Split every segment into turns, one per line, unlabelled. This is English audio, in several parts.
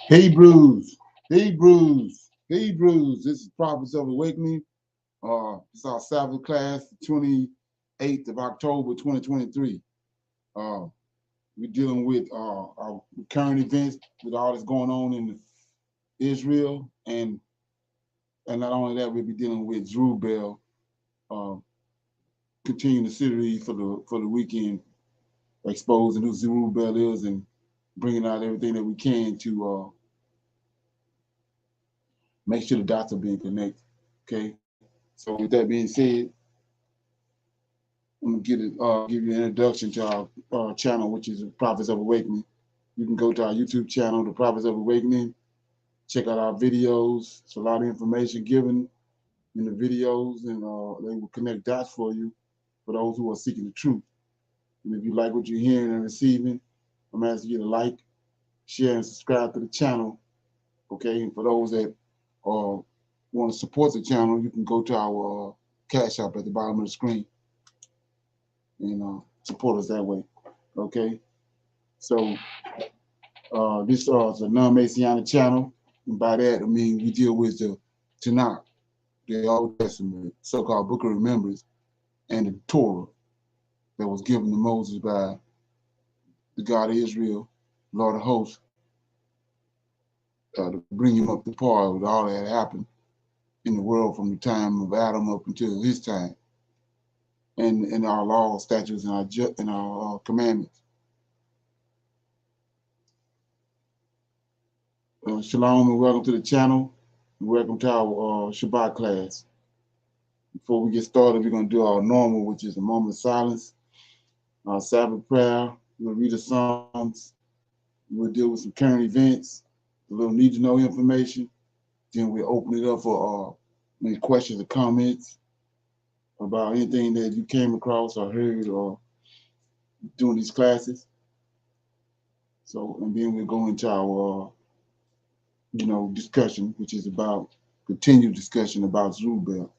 Hebrews, Hebrews. This is Prophets of Awakening. It's our Sabbath class, 28th of October, 2023. Uh, we're dealing with our current events, with all that's going on in Israel, and not only that, we'll be dealing with Zerubbabel, uh, continuing the series for the weekend, exposing who Zerubbabel is and bringing out everything that we can to make sure the dots are being connected. Okay. So with that being said, I'm gonna give you an introduction to our channel, which is Prophets of Awakening. You can go to our YouTube channel, the Prophets of Awakening. Check out our videos. It's a lot of information given in the videos, and they will connect dots for you for those who are seeking the truth. And if you like what you're hearing and receiving, I'm asking you to like, share, and subscribe to the channel. Okay, and for those that want to support the channel, you can go to our Cash App at the bottom of the screen and support us that way. Okay, so this is a non-Messianic channel, and by that I mean we deal with the Tanakh, the Old Testament, so-called Book of Remembrance, and the Torah that was given to Moses by the God of Israel, Lord of Hosts, to bring him up to par with all that happened in the world from the time of Adam up until his time, and our laws, statutes, and our commandments. Shalom and welcome to the channel. Welcome to our Shabbat class. Before we get started, we're going to do our normal, which is a moment of silence, our Sabbath prayer. We'll read the Psalms. We'll deal with some current events, a little need-to-know information. Then we'll open it up for any questions or comments about anything that you came across or heard or during these classes. So, and then we'll go into our, discussion, which is about continued discussion about Zerubbabel.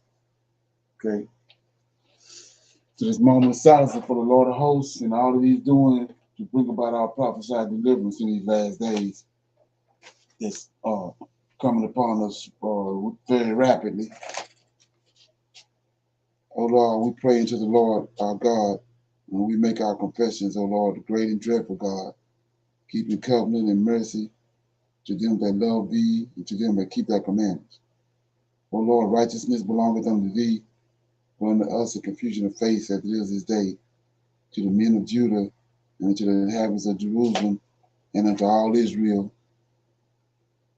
Okay. So this moment of silence for the Lord of Hosts and all that He's doing to bring about our prophesied deliverance in these last days. It's coming upon us very rapidly. Oh Lord, we pray into the Lord our God, and we make our confessions, oh Lord, the great and dreadful God, keeping covenant and mercy to them that love thee and to them that keep thy commandments. O Lord, righteousness belongeth unto thee, but unto us a confusion of face as it is this day, to the men of Judah and to the inhabitants of Jerusalem and unto all Israel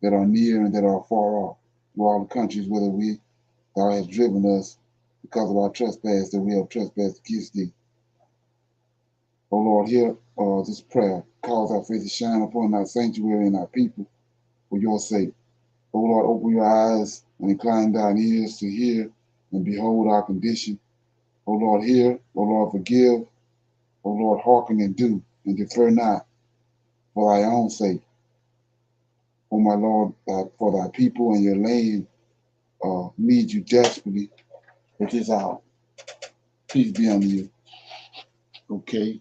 that are near and that are far off, to all the countries whither thou hast driven us because of our trespass that we have trespassed against thee. O Lord, hear this prayer. Cause our face to shine upon thy sanctuary and our people for your sake. O Lord, open your eyes and incline thine ears to hear and behold our condition. O Lord, hear. O Lord, forgive. O Lord, hearken and do, and defer not for thy own sake. O my Lord, for thy people and your land need you desperately at this hour. Peace be unto you. Okay.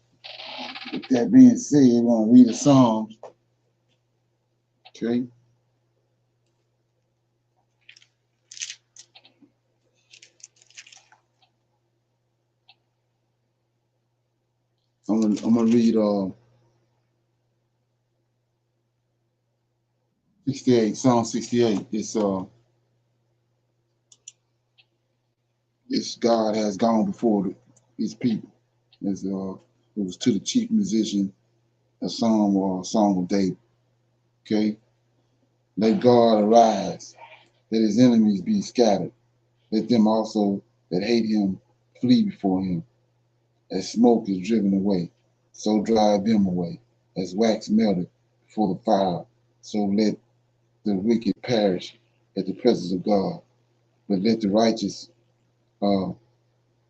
With that being said, we're going to read the Psalms. Okay. I'm gonna read 68, Psalm 68. It's God has gone before his people. It was to the chief musician, a song of David. Okay. Let God arise, let his enemies be scattered. Let them also that hate him flee before him. As smoke is driven away, so drive them away. As wax melted before the fire, so let the wicked perish at the presence of God. But let the righteous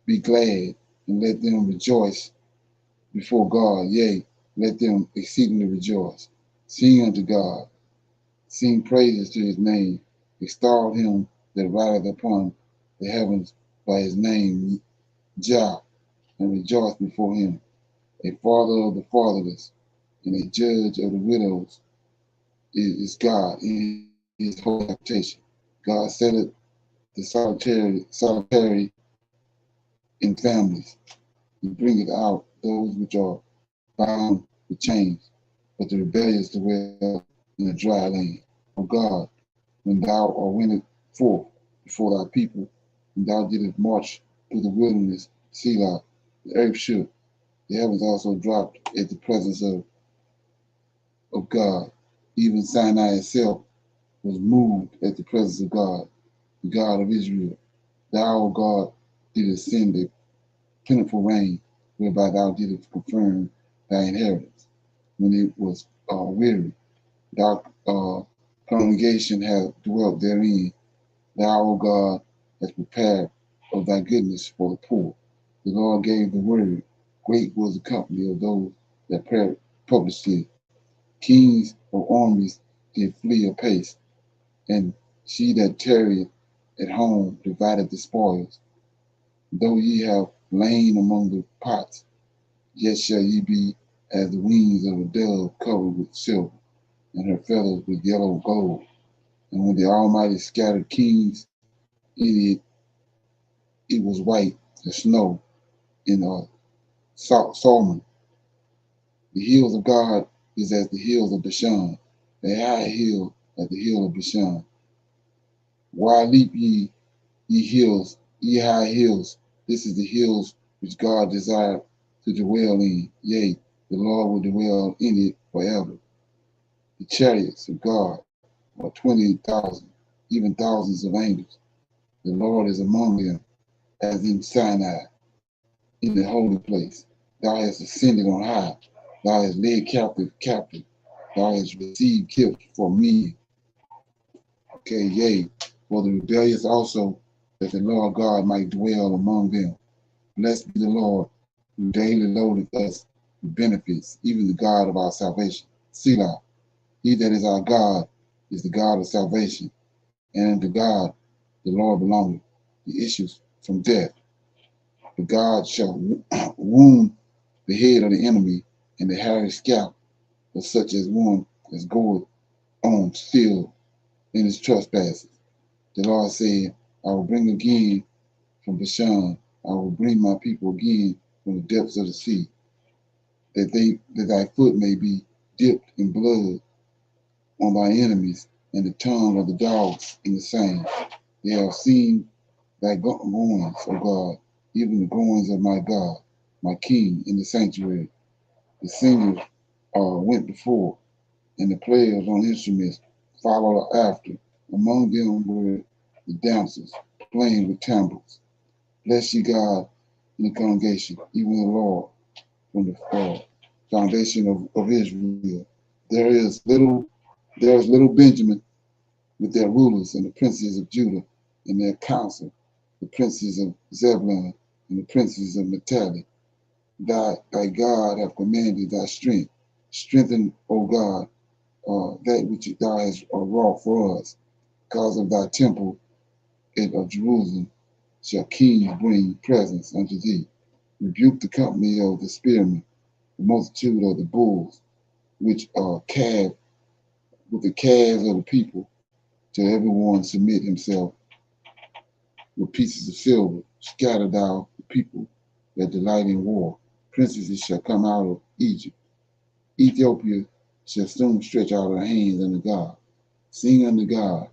be glad, and let them rejoice before God. Yea, let them exceedingly rejoice. Sing unto God, sing praises to his name, extol him that rideth upon the heavens by his name, Jah, and rejoice before him, a father of the fatherless, and a judge of the widows, is God in his holy habitation. God set it the solitary in families. He bringeth out those which are bound with chains, but the rebellious dwell in a dry land. O God, when thou wentest forth before thy people, when thou didst march through the wilderness, Selah, the earth shook, the heavens also dropped at the presence of God. Even Sinai itself was moved at the presence of God, the God of Israel. Thou, O God, didst send a plentiful rain, whereby thou didst confirm thy inheritance. When it was weary, thy congregation hath dwelt therein. Thou, O God, hast prepared of thy goodness for the poor. The Lord gave the word. Great was the company of those that published it. Kings of armies did flee apace, and she that tarried at home divided the spoils. Though ye have lain among the pots, yet shall ye be as the wings of a dove covered with silver, and her feathers with yellow gold. And when the Almighty scattered kings in it, it was white as snow in Salmon. The hills of God is as the hills of Bashan, the high hill as the hill of Bashan. Why leap ye hills, ye high hills? This is the hills which God desired to dwell in. Yea, the Lord will dwell in it forever. The chariots of God are 20,000, even thousands of angels. The Lord is among them, as in Sinai, in the holy place. Thou hast ascended on high. Thou hast led captive. Thou hast received gifts for me. Okay, yea, for the rebellious also, that the Lord God might dwell among them. Blessed be the Lord, who daily loadeth us with benefits, even the God of our salvation. Selah, he that is our God is the God of salvation, and unto God the Lord belongeth the issues from death. But God shall wound the head of the enemy, and the hairy scalp of such as one as goeth on still in his trespasses. The Lord said, I will bring again from Bashan, I will bring my people again from the depths of the sea, that thy foot may be dipped in blood on thy enemies, and the tongue of the dogs in the same. They have seen thy goings, O God, even the goings of my God, my King in the sanctuary. The singers went before, and the players on instruments followed after. Among them were the dancers playing with timbrels. Bless ye God in the congregation, even the Lord from the foundation of Israel. There is little Benjamin with their rulers and the princes of Judah and their council, the princes of Zebulun and the princes of Naphtali. Thy God hath commanded thy strength. Strengthen, O God, that which thou hast wrought for us. Because of thy temple of Jerusalem shall kings bring presents unto thee. Rebuke the company of the spearmen, the multitude of the bulls, which are calved with the calves of the people, till everyone submit himself with pieces of silver. Scatter thou the people that delight in war. Princesses shall come out of Egypt. Ethiopia shall soon stretch out her hands unto God. Sing unto God,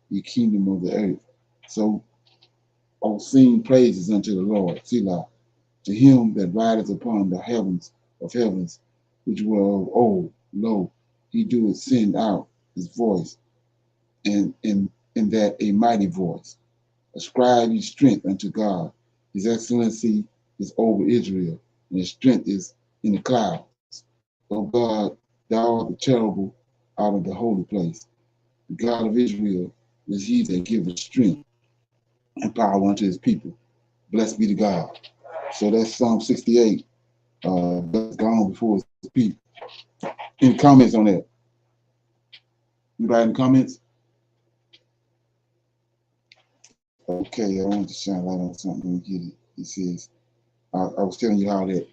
ye kingdom of the earth. So, sing praises unto the Lord, Selah, to him that rideth upon the heavens of heavens, which were of old. Lo, he doeth send out his voice, and in that a mighty voice. Ascribe ye strength unto God. His excellency is over Israel, and his strength is in the clouds. O God, thou art the terrible out of the holy place. The God of Israel is he that giveth strength and power unto his people. Blessed be to God. So that's Psalm 68. That's gone before his people. Any comments on that? Anybody in comments? Okay, I want to shine light on something. Let me get it. It says, I was telling you how that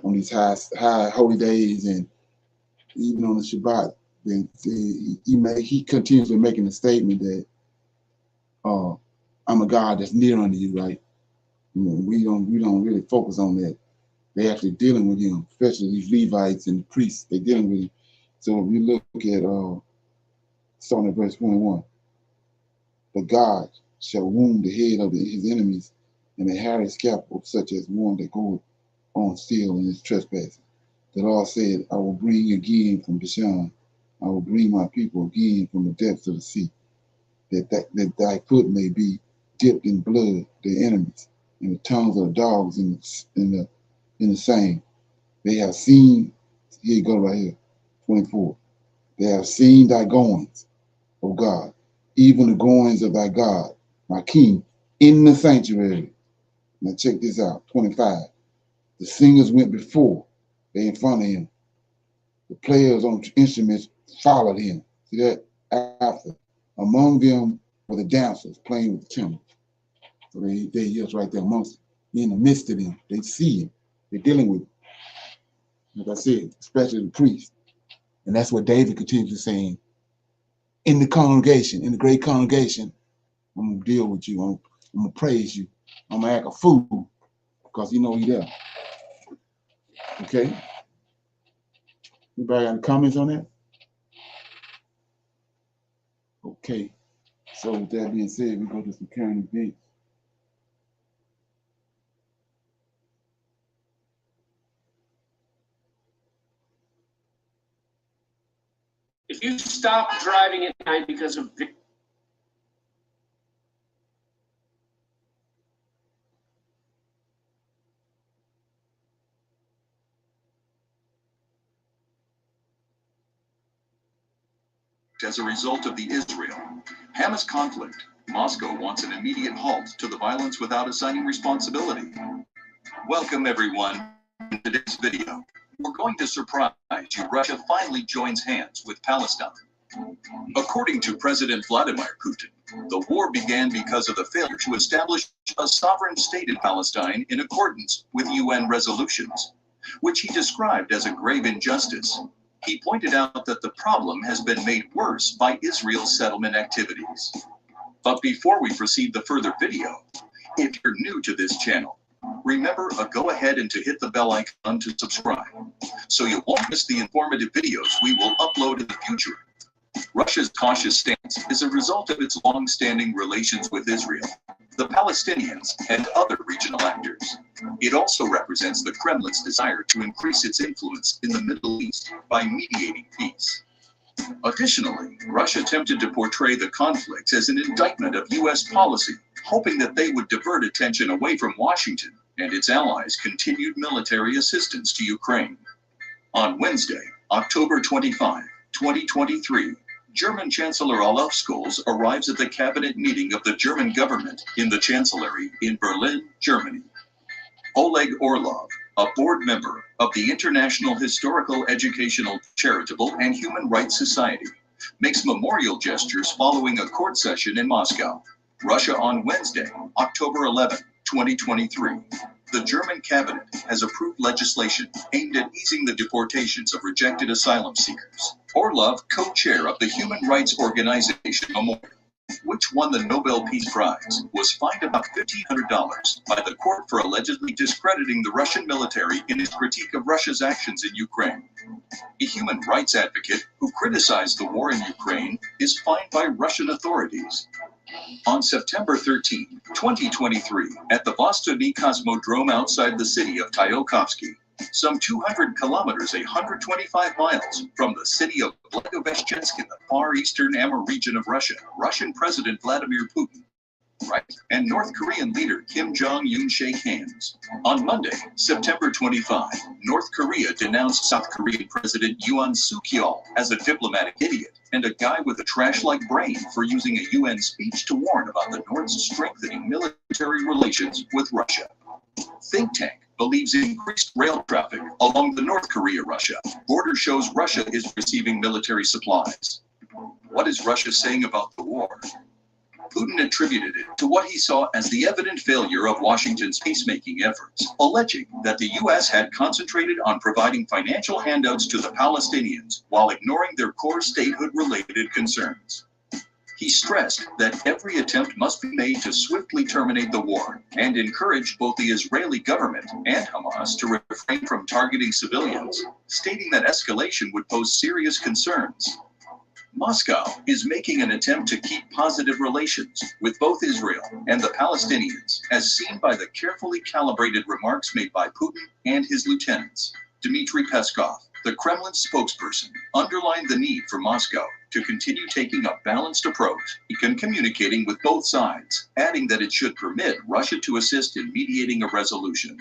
on these high holy days and even on the Shabbat, then he continuously making a statement that I'm a God that's near unto you, right? You know, we don't really focus on that. They actually dealing with him, especially these Levites and the priests. They dealing with him. So if you look at starting at verse 21, but God shall wound the head of his enemies, and the hair his scalp such as one that goeth on still in his trespass. The Lord said, I will bring again from Bashan, I will bring my people again from the depths of the sea, that thy foot may be dipped in blood, their enemies, and the tongues of the dogs in the same. They have seen, here you go right here, 24. They have seen thy goings, O God, even the goings of thy God, my King, in the sanctuary. Now check this out, 25. The singers went before, they in front of him. The players on instruments followed him. See that? After. Among them were the dancers playing with the timbrels. So they just right there amongst them, in the midst of them. They see him. They're dealing with him. Like I said, especially the priests. And that's what David continues saying. In the congregation, in the great congregation, I'm going to deal with you. I'm going to praise you. I'm going to act a fool because you know you're there. Okay? Anybody got any comments on that? Okay. So with that being said, we go to some current events.
If you stop driving at night because of
as a result of the Israel-Hamas conflict, Moscow wants an immediate halt to the violence without assigning responsibility. Welcome everyone. In today's video, we're going to surprise you. Russia finally joins hands with Palestine. According to President Vladimir Putin, the war began because of the failure to establish a sovereign state in Palestine in accordance with UN resolutions, which he described as a grave injustice. He pointed out that the problem has been made worse by Israel's settlement activities. But before we proceed the further video, if you're new to this channel, remember to go ahead and to hit the bell icon to subscribe, so you won't miss the informative videos we will upload in the future. Russia's cautious stance is a result of its long-standing relations with Israel, the Palestinians, and other regional actors. It also represents the Kremlin's desire to increase its influence in the Middle East by mediating peace. Additionally, Russia attempted to portray the conflict as an indictment of U.S. policy, hoping that they would divert attention away from Washington and its allies' continued military assistance to Ukraine. On Wednesday, October 25, 2023, German Chancellor Olaf Scholz arrives at the cabinet meeting of the German government in the Chancellery in Berlin, Germany. Oleg Orlov, a board member of the International Historical, Educational, Charitable, and Human Rights Society, makes memorial gestures following a court session in Moscow. Russia on Wednesday, October 11, 2023. The German cabinet has approved legislation aimed at easing the deportations of rejected asylum seekers. Orlov, co-chair of the human rights organization Memorial, which won the Nobel Peace Prize, was fined about $1,500 by the court for allegedly discrediting the Russian military in his critique of Russia's actions in Ukraine. A human rights advocate who criticized the war in Ukraine is fined by Russian authorities. On September 13, 2023, at the Vostony Cosmodrome outside the city of Tyokovsky, some 200 kilometers, 125 miles from the city of Blagoveshchensk in the far eastern Amur region of Russia, Russian President Vladimir Putin, and North Korean leader Kim Jong-un shake hands. On Monday, September 25, North Korea denounced South Korean President Yoon Suk-yeol as a diplomatic idiot and a guy with a trash-like brain for using a UN speech to warn about the North's strengthening military relations with Russia. Think tank believes increased rail traffic along the North Korea-Russia border shows Russia is receiving military supplies. What is Russia saying about the war? Putin attributed it to what he saw as the evident failure of Washington's peacemaking efforts, alleging that the U.S. had concentrated on providing financial handouts to the Palestinians while ignoring their core statehood-related concerns. He stressed that every attempt must be made to swiftly terminate the war and encouraged both the Israeli government and Hamas to refrain from targeting civilians, stating that escalation would pose serious concerns. Moscow is making an attempt to keep positive relations with both Israel and the Palestinians, as seen by the carefully calibrated remarks made by Putin and his lieutenants. Dmitry Peskov, the Kremlin spokesperson, underlined the need for Moscow to continue taking a balanced approach in communicating with both sides, adding that it should permit Russia to assist in mediating a resolution.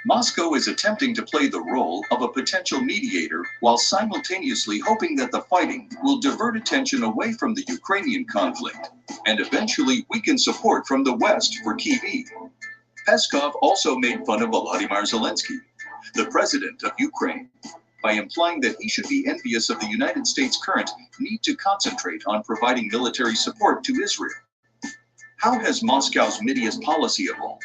Moscow is attempting to play the role of a potential mediator while simultaneously hoping that the fighting will divert attention away from the Ukrainian conflict and eventually weaken support from the West for Kyiv. Peskov also made fun of Volodymyr Zelensky, the president of Ukraine, by implying that he should be envious of the United States' current need to concentrate on providing military support to Israel. How has Moscow's Mideast policy evolved?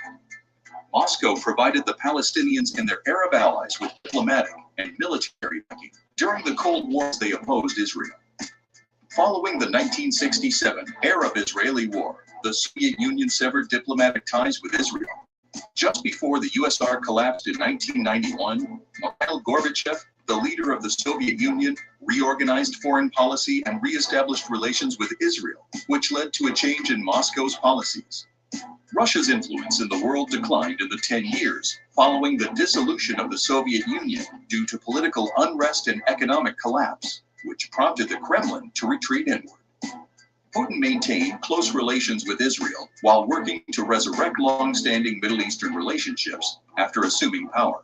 Moscow provided the Palestinians and their Arab allies with diplomatic and military backing during the Cold War as they opposed Israel. Following the 1967 Arab-Israeli War, the Soviet Union severed diplomatic ties with Israel. Just before the USSR collapsed in 1991, Mikhail Gorbachev, the leader of the Soviet Union, reorganized foreign policy and re-established relations with Israel, which led to a change in Moscow's policies. Russia's influence in the world declined in the 10 years following the dissolution of the Soviet Union due to political unrest and economic collapse, which prompted the Kremlin to retreat inward. Putin maintained close relations with Israel while working to resurrect long-standing Middle Eastern relationships after assuming power.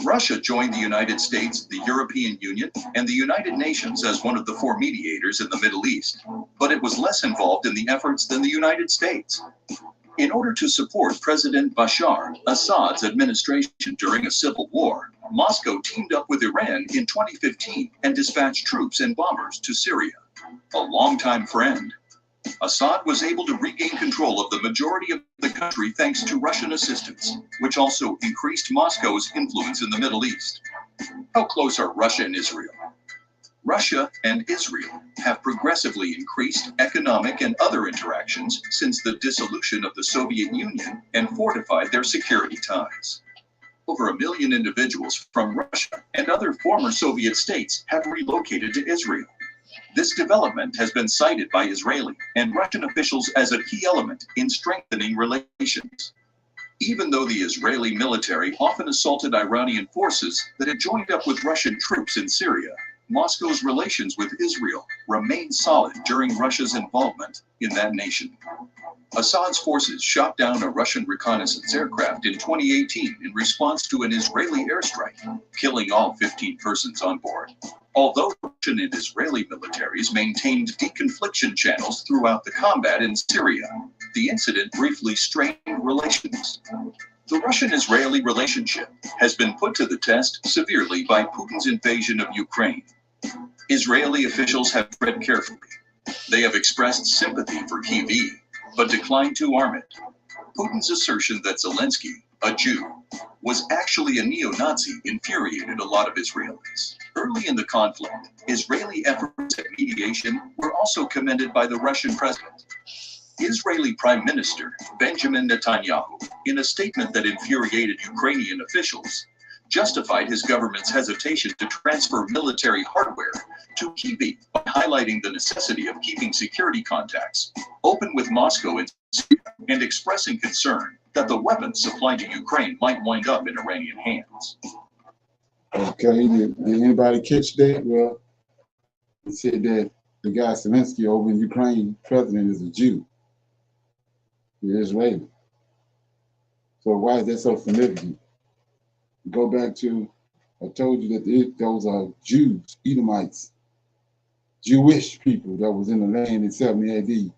Russia joined the United States, the European Union, and the United Nations as one of the 4 mediators in the Middle East, but it was less involved in the efforts than the United States. In order to support President Bashar Assad's administration during a civil war, Moscow teamed up with Iran in 2015 and dispatched troops and bombers to Syria. A longtime friend, Assad was able to regain control of the majority of the country thanks to Russian assistance, which also increased Moscow's influence in the Middle East. How close are Russia and Israel? Russia and Israel have progressively increased economic and other interactions since the dissolution of the Soviet Union and fortified their security ties. Over 1 million individuals from Russia and other former Soviet states have relocated to Israel. This development has been cited by Israeli and Russian officials as a key element in strengthening relations. Even though the Israeli military often assaulted Iranian forces that had joined up with Russian troops in Syria, Moscow's relations with Israel remained solid during Russia's involvement in that nation. Assad's forces shot down a Russian reconnaissance aircraft in 2018 in response to an Israeli airstrike, killing all 15 persons on board. Although Russian and Israeli militaries maintained deconfliction channels throughout the combat in Syria, the incident briefly strained relations. The Russian-Israeli relationship has been put to the test severely by Putin's invasion of Ukraine. Israeli officials have tread carefully. They have expressed sympathy for Kyiv, but declined to arm it. Putin's assertion that Zelensky, a Jew, was actually a neo-Nazi infuriated a lot of Israelis. Early in the conflict, Israeli efforts at mediation were also commended by the Russian president. Israeli Prime Minister Benjamin Netanyahu, in a statement that infuriated Ukrainian officials, justified his government's hesitation to transfer military hardware to Kyiv by highlighting the necessity of keeping security contacts open with Moscow and Syria and expressing concern that the weapons supplied to Ukraine might wind up in Iranian hands.
Okay, did anybody catch that? Well, he said that the guy Zelensky over in Ukraine, president, is a Jew. He's Israeli. So why is that so significant? Go back to, I told you that those are Jews, Edomites, Jewish people that was in the land in 70 AD.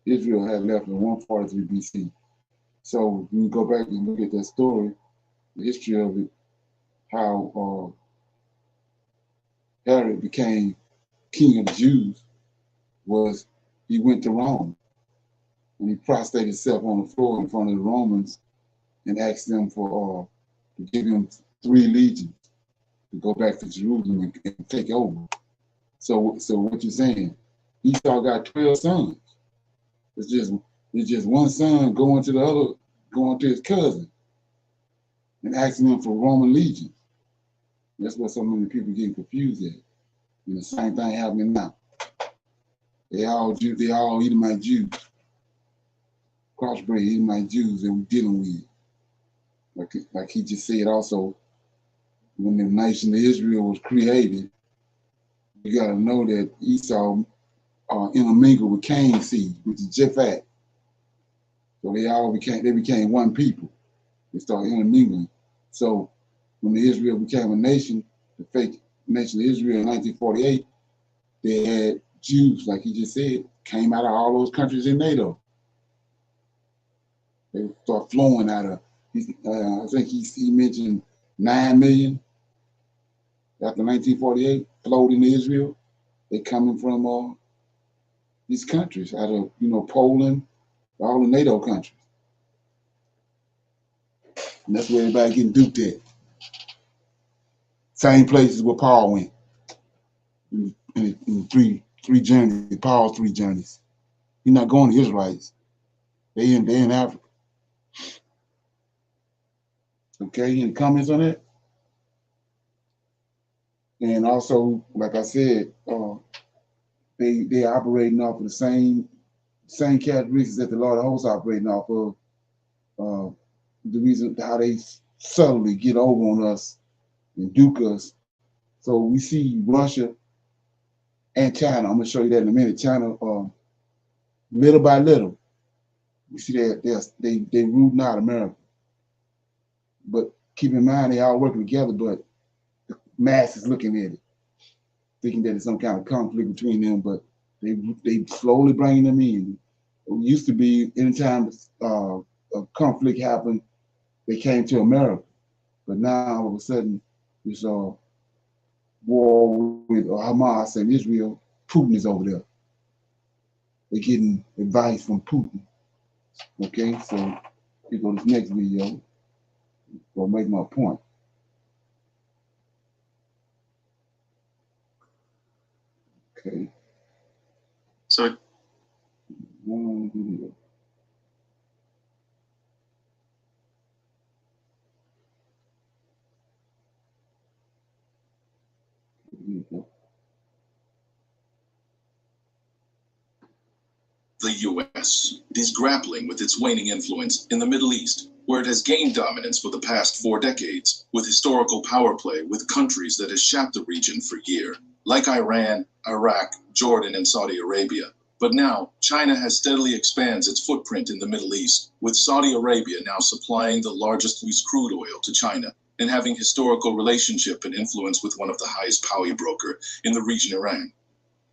Israel had left in 143 BC. So when you go back and look at that story, the history of it, how Herod became king of the Jews was he went to Rome. and he prostrated himself on the floor in front of the Romans and asked them for to give him 3 legions to go back to Jerusalem and take over. So what you're saying? Esau got 12 sons. It's just one son going to his cousin and asking him for Roman legions. That's what so many people get confused at. And the same thing happening now. They all Edomite Jews. Crossbred Edomite Jews that we're dealing with. Like he just said also, when the nation of Israel was created, you gotta know that Esau intermingled with Cain's seed, which is Japhet. So they became one people. They started intermingling. So when Israel became a nation, the fake nation of Israel in 1948, they had Jews, like he just said, came out of all those countries in NATO. They start flowing out of, I think he mentioned 9 million after 1948 flowed into Israel. They coming from these countries, out of Poland, all the NATO countries. And that's where everybody getting duped at. Same places where Paul went in three journeys, Paul's 3 journeys. He's not going to Israelites. They in Africa. Okay, any comments on that? And also, like I said, they operating off of the same characteristics that the Lord of Hosts operating off of. The reason how they subtly get over on us and duke us. So we see Russia and China. I'm gonna show you that in a minute. China, little by little, we see that they rooting out America. But keep in mind, they all working together, but the mass is looking at it, thinking that it's some kind of conflict between them, but they slowly bringing them in. It used to be anytime a conflict happened, they came to America. But now all of a sudden, this war with Hamas and Israel, Putin is over there. They're getting advice from Putin. Okay, so we go to this next video. I'll make my point. Okay.
So
One video.
The U.S. is grappling with its waning influence in the Middle East, where it has gained dominance for the past 4 decades, with historical power play with countries that has shaped the region for years, like Iran, Iraq, Jordan, and Saudi Arabia. But now, China has steadily expands its footprint in the Middle East, with Saudi Arabia now supplying the largest used crude oil to China, and having historical relationship and influence with one of the highest power broker in the region, Iran.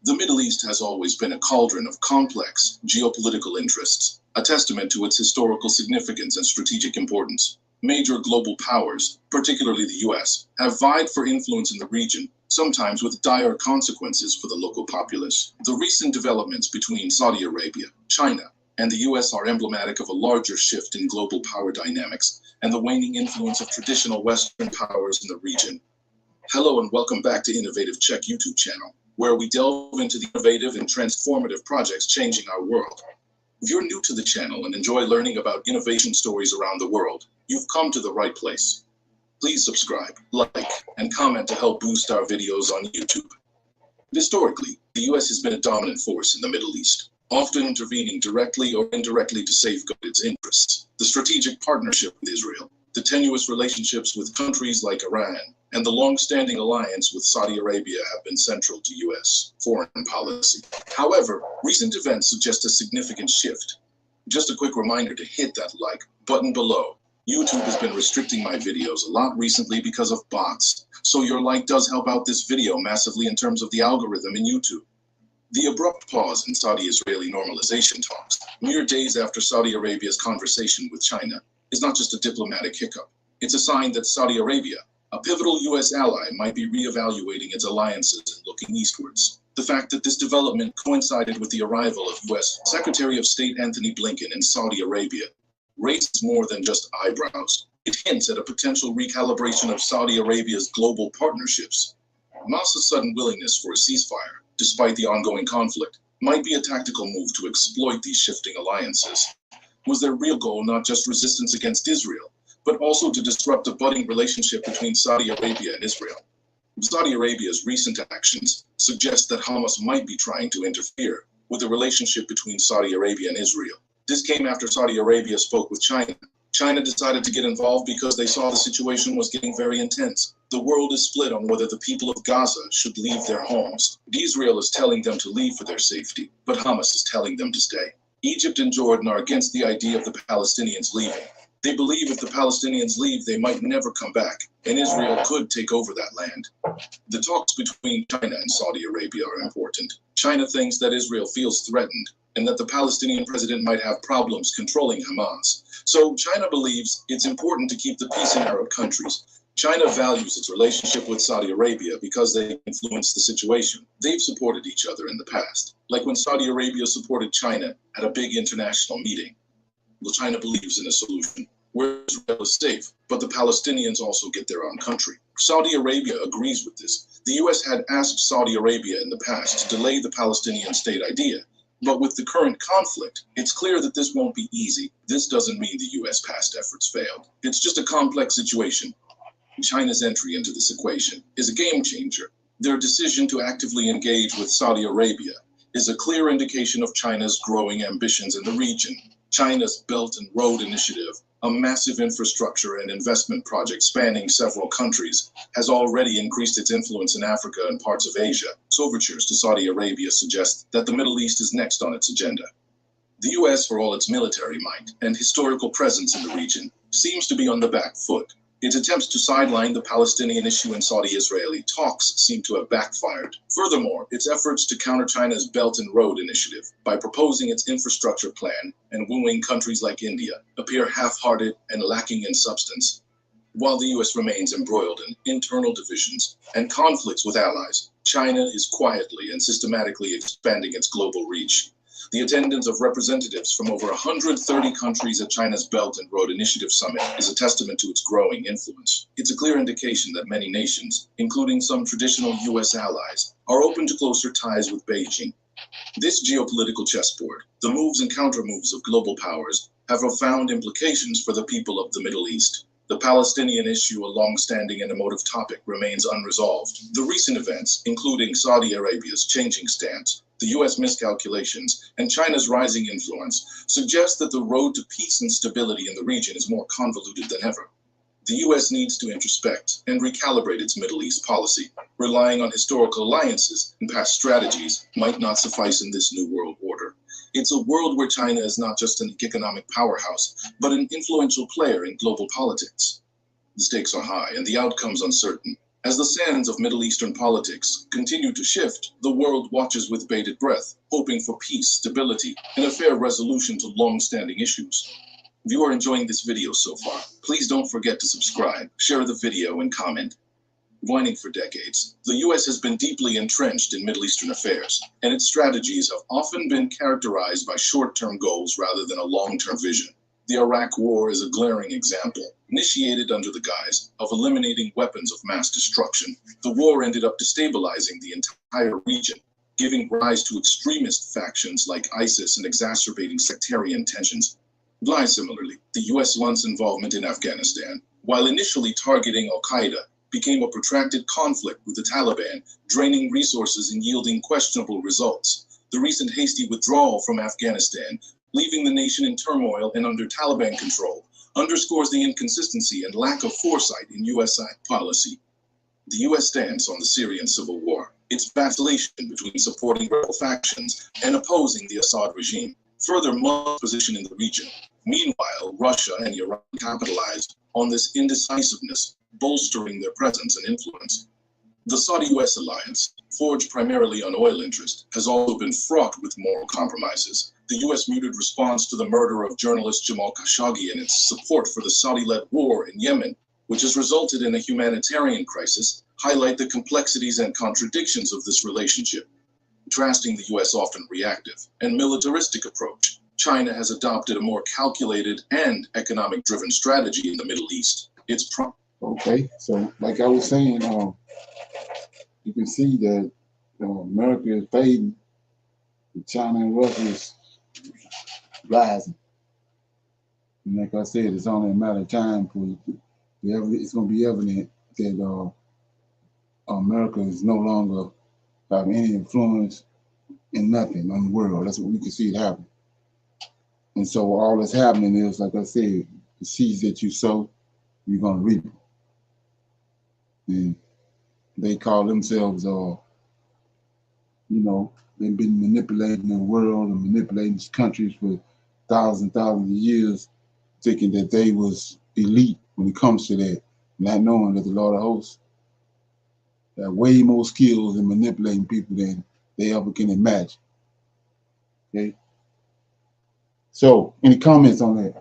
The Middle East has always been a cauldron of complex geopolitical interests, a testament to its historical significance and strategic importance. Major global powers, particularly the US, have vied for influence in the region, sometimes with dire consequences for the local populace. The recent developments between Saudi Arabia, China, and the US are emblematic of a larger shift in global power dynamics and the waning influence of traditional Western powers in the region. Hello and welcome back to Innovative Check YouTube channel, where we delve into the innovative and transformative projects changing our world. If you're new to the channel and enjoy learning about innovation stories around the world, you've come to the right place. Please subscribe, like, and comment to help boost our videos on YouTube. Historically, the US has been a dominant force in the Middle East, often intervening directly or indirectly to safeguard its interests. The strategic partnership with Israel, the tenuous relationships with countries like Iran, and the long-standing alliance with Saudi Arabia have been central to U.S. foreign policy. However, recent events suggest a significant shift. Just a quick reminder to hit that like button below. YouTube has been restricting my videos a lot recently because of bots, so your like does help out this video massively in terms of the algorithm in YouTube. The abrupt pause in Saudi-Israeli normalization talks, mere days after Saudi Arabia's conversation with China, is not just a diplomatic hiccup. It's a sign that Saudi Arabia, a pivotal U.S. ally, might be reevaluating its alliances and looking eastwards.
The fact that this development coincided with the arrival of U.S. Secretary of State Anthony Blinken in Saudi Arabia raises more than just eyebrows. It hints at a potential recalibration of Saudi Arabia's global partnerships. Hamas's sudden willingness for a ceasefire, despite the ongoing conflict, might be a tactical move to exploit these shifting alliances. Was their real goal not just resistance against Israel, but also to disrupt a budding relationship between Saudi Arabia and Israel? Saudi Arabia's recent actions suggest that Hamas might be trying to interfere with the relationship between Saudi Arabia and Israel. This came after Saudi Arabia spoke with China. China decided to get involved because they saw the situation was getting very intense. The world is split on whether the people of Gaza should leave their homes. Israel is telling them to leave for their safety, but Hamas is telling them to stay. Egypt and Jordan are against the idea of the Palestinians leaving. They believe if the Palestinians leave, they might never come back, and Israel could take over that land. The talks between China and Saudi Arabia are important. China thinks that Israel feels threatened, and that the Palestinian president might have problems controlling Hamas. So China believes it's important to keep the peace in Arab countries. China values its relationship with Saudi Arabia because they influence the situation. They've supported each other in the past, like when Saudi Arabia supported China at a big international meeting. Well, China believes in a solution where Israel is safe, but the Palestinians also get their own country. Saudi Arabia agrees with this. The U.S. had asked Saudi Arabia in the past to delay the Palestinian state idea. But with the current conflict, it's clear that this won't be easy. This doesn't mean the U.S. past efforts failed. It's just a complex situation. China's entry into this equation is a game changer. Their decision to actively engage with Saudi Arabia is a clear indication of China's growing ambitions in the region. China's Belt and Road Initiative, a massive infrastructure and investment project spanning several countries, has already increased its influence in Africa and parts of Asia. Overtures to Saudi Arabia suggest that the Middle East is next on its agenda. The U.S., for all its military might and historical presence in the region, seems to be on the back foot. Its attempts to sideline the Palestinian issue in Saudi-Israeli talks seem to have backfired. Furthermore, its efforts to counter China's Belt and Road Initiative by proposing its infrastructure plan and wooing countries like India appear half-hearted and lacking in substance. While the U.S. remains embroiled in internal divisions and conflicts with allies, China is quietly and systematically expanding its global reach. The attendance of representatives from over 130 countries at China's Belt and Road Initiative Summit is a testament to its growing influence. It's a clear indication that many nations, including some traditional U.S. allies, are open to closer ties with Beijing. This geopolitical chessboard, the moves and countermoves of global powers, have profound implications for the people of the Middle East. The Palestinian issue, a long-standing and emotive topic, remains unresolved. The recent events, including Saudi Arabia's changing stance, the U.S. miscalculations, and China's rising influence, suggest that the road to peace and stability in the region is more convoluted than ever. The U.S. needs to introspect and recalibrate its Middle East policy. Relying on historical alliances and past strategies might not suffice in this new world order. It's a world where China is not just an economic powerhouse, but an influential player in global politics. The stakes are high and the outcomes uncertain. As the sands of Middle Eastern politics continue to shift, the world watches with bated breath, hoping for peace, stability, and a fair resolution to long-standing issues. If you are enjoying this video so far, please don't forget to subscribe, share the video, and comment. Whining for decades, the U.S. has been deeply entrenched in Middle Eastern affairs, and its strategies have often been characterized by short-term goals rather than a long-term vision. The Iraq War is a glaring example. Initiated under the guise of eliminating weapons of mass destruction, the war ended up destabilizing the entire region, giving rise to extremist factions like ISIS and exacerbating sectarian tensions. Similarly, the U.S. once involvement in Afghanistan, while initially targeting Al-Qaeda, became a protracted conflict with the Taliban, draining resources and yielding questionable results. The recent hasty withdrawal from Afghanistan, leaving the nation in turmoil and under Taliban control, underscores the inconsistency and lack of foresight in U.S. policy. The U.S. stance on the Syrian civil war, its vacillation between supporting rebel factions and opposing the Assad regime, further Mueller's position in the region. Meanwhile, Russia and Iran capitalized on this indecisiveness, bolstering their presence and influence. The Saudi-U.S. alliance, forged primarily on oil interest, has also been fraught with moral compromises. The U.S. muted response to the murder of journalist Jamal Khashoggi and its support for the Saudi-led war in Yemen, which has resulted in a humanitarian crisis, highlight the complexities and contradictions of this relationship. Contrasting the U.S. often reactive and militaristic approach, China has adopted a more calculated and economic-driven strategy in the Middle East.
Okay, so like I was saying, you can see that America is fading, and China and Russia is rising. And like I said, it's only a matter of time for it's going to be evident that America is no longer have any influence in nothing on the world. That's what we can see it happen. And so all that's happening is, like I said, the seeds that you sow, you're going to reap. And they call themselves, they've been manipulating the world and manipulating countries for thousands and thousands of years, thinking that they was elite when it comes to that, not knowing that the Lord of hosts have way more skills in manipulating people than they ever can imagine. Okay. So, any comments on that?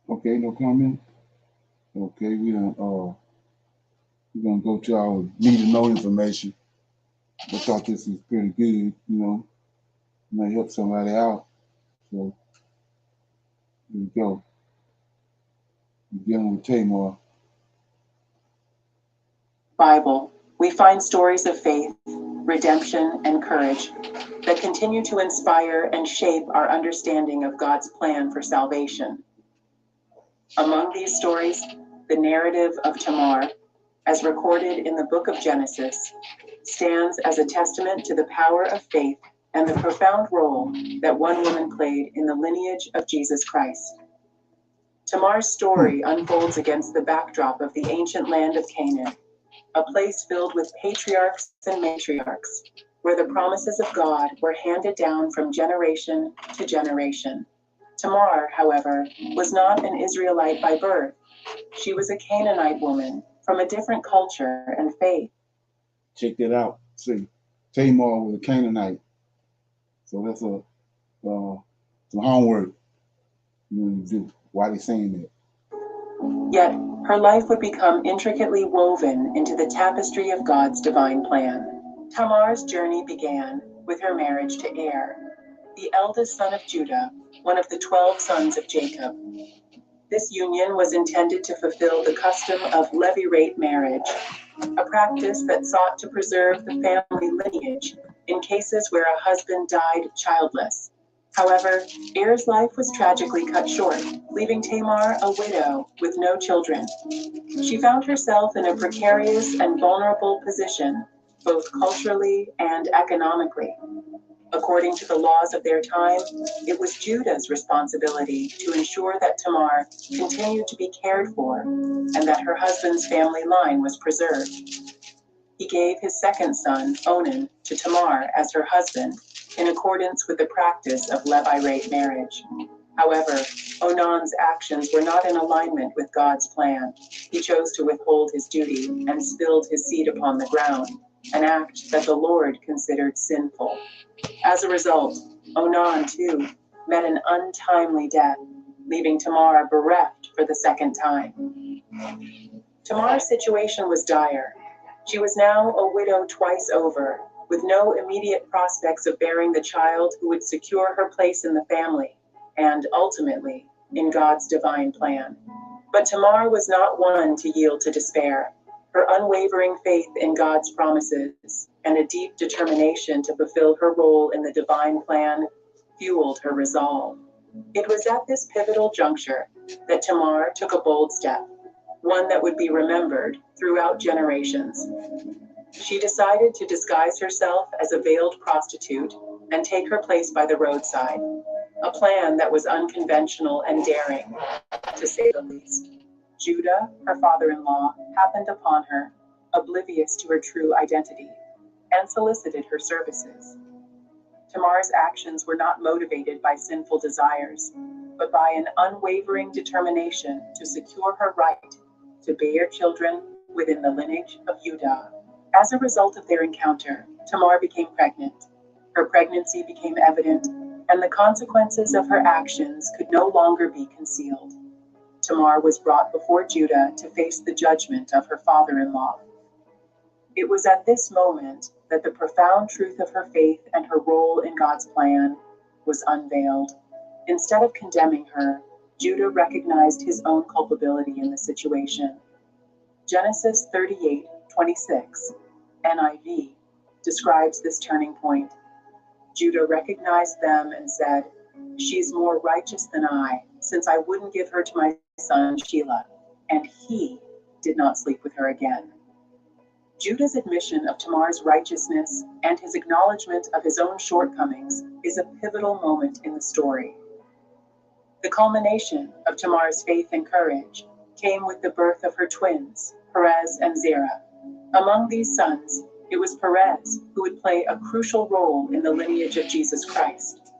Okay, no comment. Okay, we're gonna go to our need to know information. I thought this was pretty good, might help somebody out. So here we go. Beginning with Tamar.
Bible, we find stories of faith, redemption, and courage that continue to inspire and shape our understanding of God's plan for salvation. Among these stories, the narrative of Tamar, as recorded in the book of Genesis, stands as a testament to the power of faith and the profound role that one woman played in the lineage of Jesus Christ. Tamar's story unfolds against the backdrop of the ancient land of Canaan, a place filled with patriarchs and matriarchs, where the promises of God were handed down from generation to generation. Tamar, however, was not an Israelite by birth. She was a Canaanite woman from a different culture and faith.
Check that out. See, Tamar was a Canaanite. So that's some homework you do. Why they saying that?
Yet, her life would become intricately woven into the tapestry of God's divine plan. Tamar's journey began with her marriage to Er, the eldest son of Judah, one of the 12 sons of Jacob. This union was intended to fulfill the custom of levirate marriage, a practice that sought to preserve the family lineage in cases where a husband died childless. However, Er's life was tragically cut short, leaving Tamar a widow with no children. She found herself in a precarious and vulnerable position, both culturally and economically. According to the laws of their time, it was Judah's responsibility to ensure that Tamar continued to be cared for and that her husband's family line was preserved. He gave his second son, Onan, to Tamar as her husband, in accordance with the practice of levirate marriage. However, Onan's actions were not in alignment with God's plan. He chose to withhold his duty and spilled his seed upon the ground, an act that the Lord considered sinful. As a result, Onan, too, met an untimely death, leaving Tamar bereft for the second time. Tamar's situation was dire. She was now a widow twice over, with no immediate prospects of bearing the child who would secure her place in the family, and ultimately, in God's divine plan. But Tamar was not one to yield to despair. Her unwavering faith in God's promises and a deep determination to fulfill her role in the divine plan fueled her resolve. It was at this pivotal juncture that Tamar took a bold step, one that would be remembered throughout generations. She decided to disguise herself as a veiled prostitute and take her place by the roadside, a plan that was unconventional and daring, to say the least. Judah, her father-in-law, happened upon her, oblivious to her true identity, and solicited her services. Tamar's actions were not motivated by sinful desires, but by an unwavering determination to secure her right to bear children within the lineage of Judah. As a result of their encounter, Tamar became pregnant. Her pregnancy became evident, and the consequences of her actions could no longer be concealed. Tamar was brought before Judah to face the judgment of her father-in-law. It was at this moment that the profound truth of her faith and her role in God's plan was unveiled. Instead of condemning her, Judah recognized his own culpability in the situation. Genesis 38:26, NIV, describes this turning point. Judah recognized them and said, "She's more righteous than I, since I wouldn't give her to my son Shelah." And he did not sleep with her again. Judah's admission of Tamar's righteousness and his acknowledgement of his own shortcomings is a pivotal moment in the story. The culmination of Tamar's faith and courage came with the birth of her twins, Perez and Zerah. Among these sons, it was Perez who would play a crucial role in the lineage of Jesus Christ.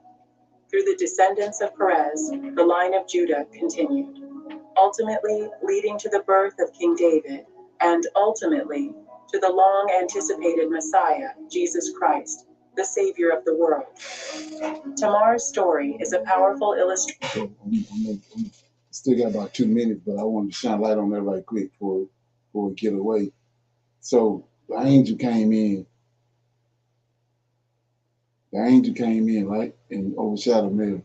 Through the descendants of Perez, the line of Judah continued, ultimately leading to the birth of King David, and ultimately to the long-anticipated Messiah, Jesus Christ, the Savior of the world. Tamar's story is a powerful illustration.
Still got about 2 minutes, but I wanted to shine light on that right quick before we get away. So the angel came in. The angel came in, right, and overshadowed Mary.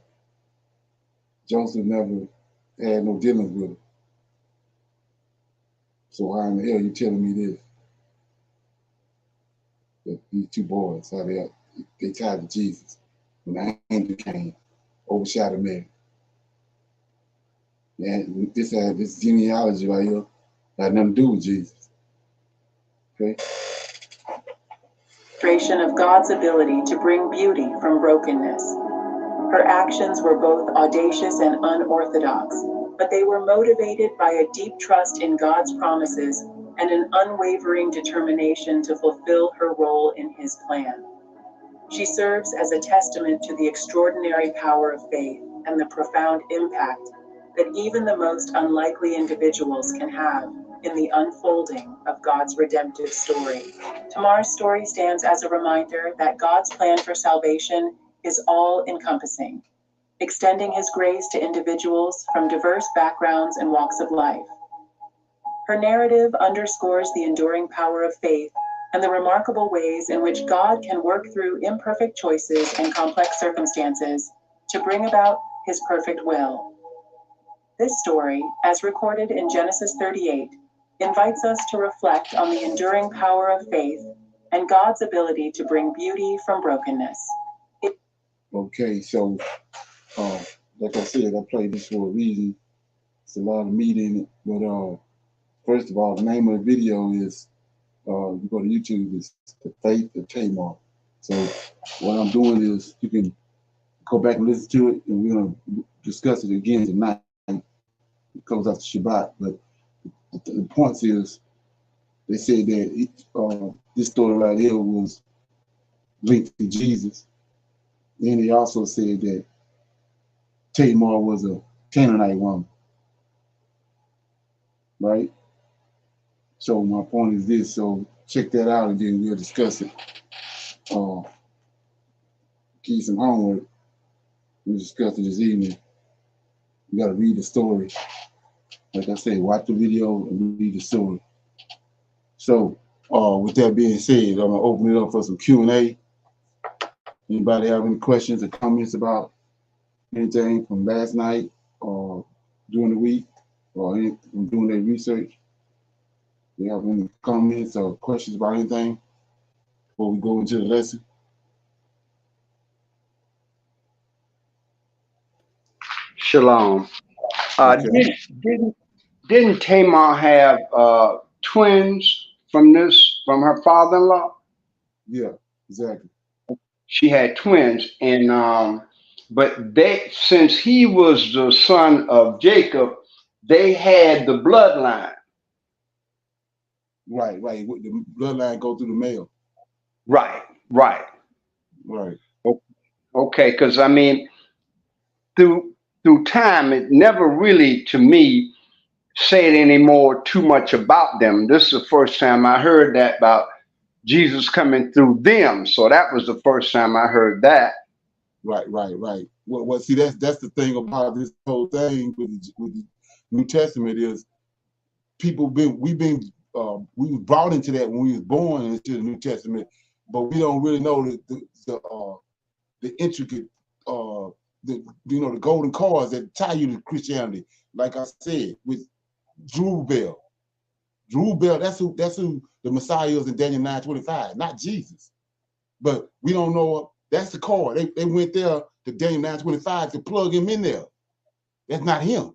Joseph never had no dealings with her. So why in the hell are you telling me this? That these two boys, how they tied to Jesus. When the angel came, overshadowed Mary. And this genealogy right here had nothing to do with Jesus. Okay?
Of God's ability to bring beauty from brokenness. Her actions were both audacious and unorthodox, but they were motivated by a deep trust in God's promises and an unwavering determination to fulfill her role in his plan. She serves as a testament to the extraordinary power of faith and the profound impact that even the most unlikely individuals can have in the unfolding of God's redemptive story. Tamar's story stands as a reminder that God's plan for salvation is all-encompassing, extending his grace to individuals from diverse backgrounds and walks of life. Her narrative underscores the enduring power of faith and the remarkable ways in which God can work through imperfect choices and complex circumstances to bring about his perfect will. This story, as recorded in Genesis 38, invites us to reflect on the enduring power of faith and God's ability to bring beauty from brokenness.
Okay, so like I said, I played this for a reason. It's a lot of meat in it, but first of all, the name of the video is you go to YouTube, is The Faith of Tamar. So what I'm doing is you can go back and listen to it, and we're gonna discuss it again tonight. It comes after Shabbat, but the point is, they said that this story right here was linked to Jesus. Then they also said that Tamar was a Canaanite woman, right? So my point is this, so check that out and then we'll discuss it. Keep some homework. We'll discuss it this evening. You gotta read the story. Like I said, watch the video and read the story. So with that being said, I'm gonna open it up for some Q&A. Anybody have any questions or comments about anything from last night or during the week or from doing their research? Do you have any comments or questions about anything before we go into the lesson?
Shalom.
Okay.
Didn't Tamar have twins from her father-in-law?
Yeah, exactly.
She had twins, and but since he was the son of Jacob, they had the bloodline.
Right. The bloodline go through the male.
Right. Okay, because I mean, through time, it never really, to me, said any more too much about them. This is the first time I heard that about Jesus coming through them. So that was the first time I heard that.
Right. Well, see, that's the thing about this whole thing with New Testament is we was brought into that when we was born into the New Testament, but we don't really know the intricate the golden cords that tie you to Christianity. Like I said, with Zerubbabel, that's who the Messiah is in Daniel 9:25, not Jesus. But we don't know. That's the cord. They went there to Daniel 9:25 to plug him in there. That's not him.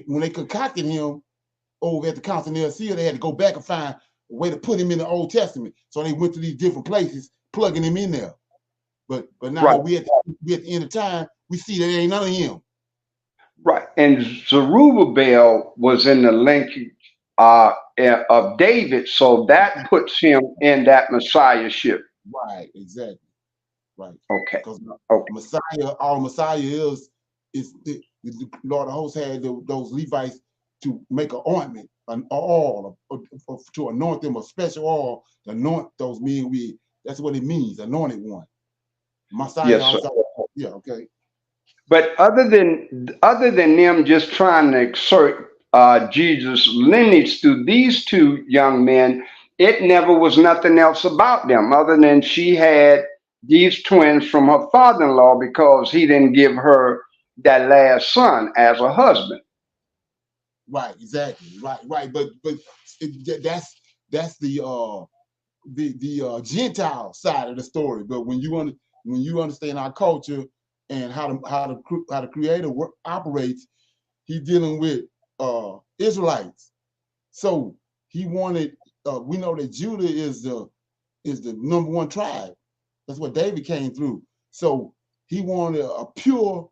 When they concocted him over at the Council of Nicaea, they had to go back and find a way to put him in the Old Testament. So they went to these different places, plugging him in there. But now
Right.
we at the end of time, we see that ain't none of him.
Right. And Zerubbabel was in the lineage of David, so that puts him in that messiahship.
Right, exactly. Right.
Okay.
Because
Okay.
Messiah is the Lord of hosts had those Levites to make an ointment, an oil, to anoint them, a special oil to anoint those men with. That's what it means, anointed one. Messiah
Yes,
also.
sir.
Yeah, okay.
But other than them just trying to exert Jesus' lineage through these two young men, it never was nothing else about them other than she had these twins from her father-in-law because he didn't give her that last son as a husband.
Right, exactly. Right. But that's the Gentile side of the story. But when you understand our culture and how the Creator operates, he's dealing with Israelites. So he wanted. We know that Judah is the number one tribe. That's what David came through. So he wanted a pure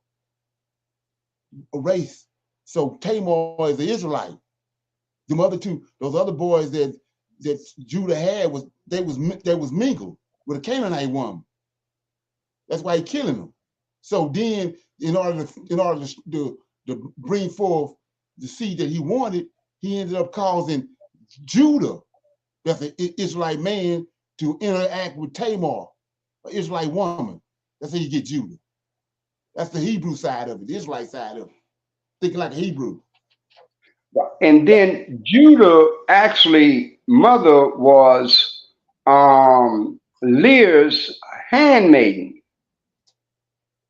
race. So Tamar is the Israelite. Those other boys that Judah had was mingled with a Canaanite woman. That's why he killing them. So then, in order to bring forth the seed that he wanted, he ended up causing Judah, that's an Israelite man, to interact with Tamar, an Israelite woman. That's how you get Judah. That's the Hebrew side of it, the Israelite side of it. Thinking like a Hebrew.
And then Judah actually mother was Lear's handmaiden.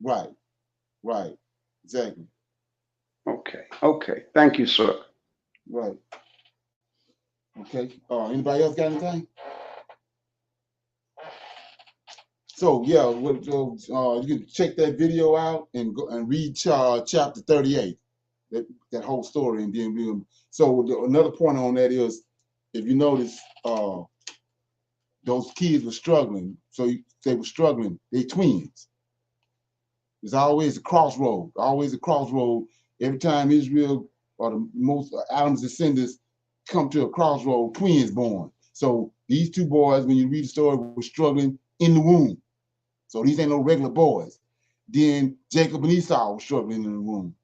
Right. Exactly.
Okay. Thank you, sir.
Right. Okay. Anybody else got anything? So yeah, you can check that video out and go and read chapter 38, that whole story, and then another point on that is, if you notice, those kids were struggling. So they were struggling. They twins. There's always a crossroad. Every time Israel or the most Adam's descendants come to a crossroad, twins born. So these two boys, when you read the story, were struggling in the womb. So these ain't no regular boys. Then Jacob and Esau were struggling in the womb.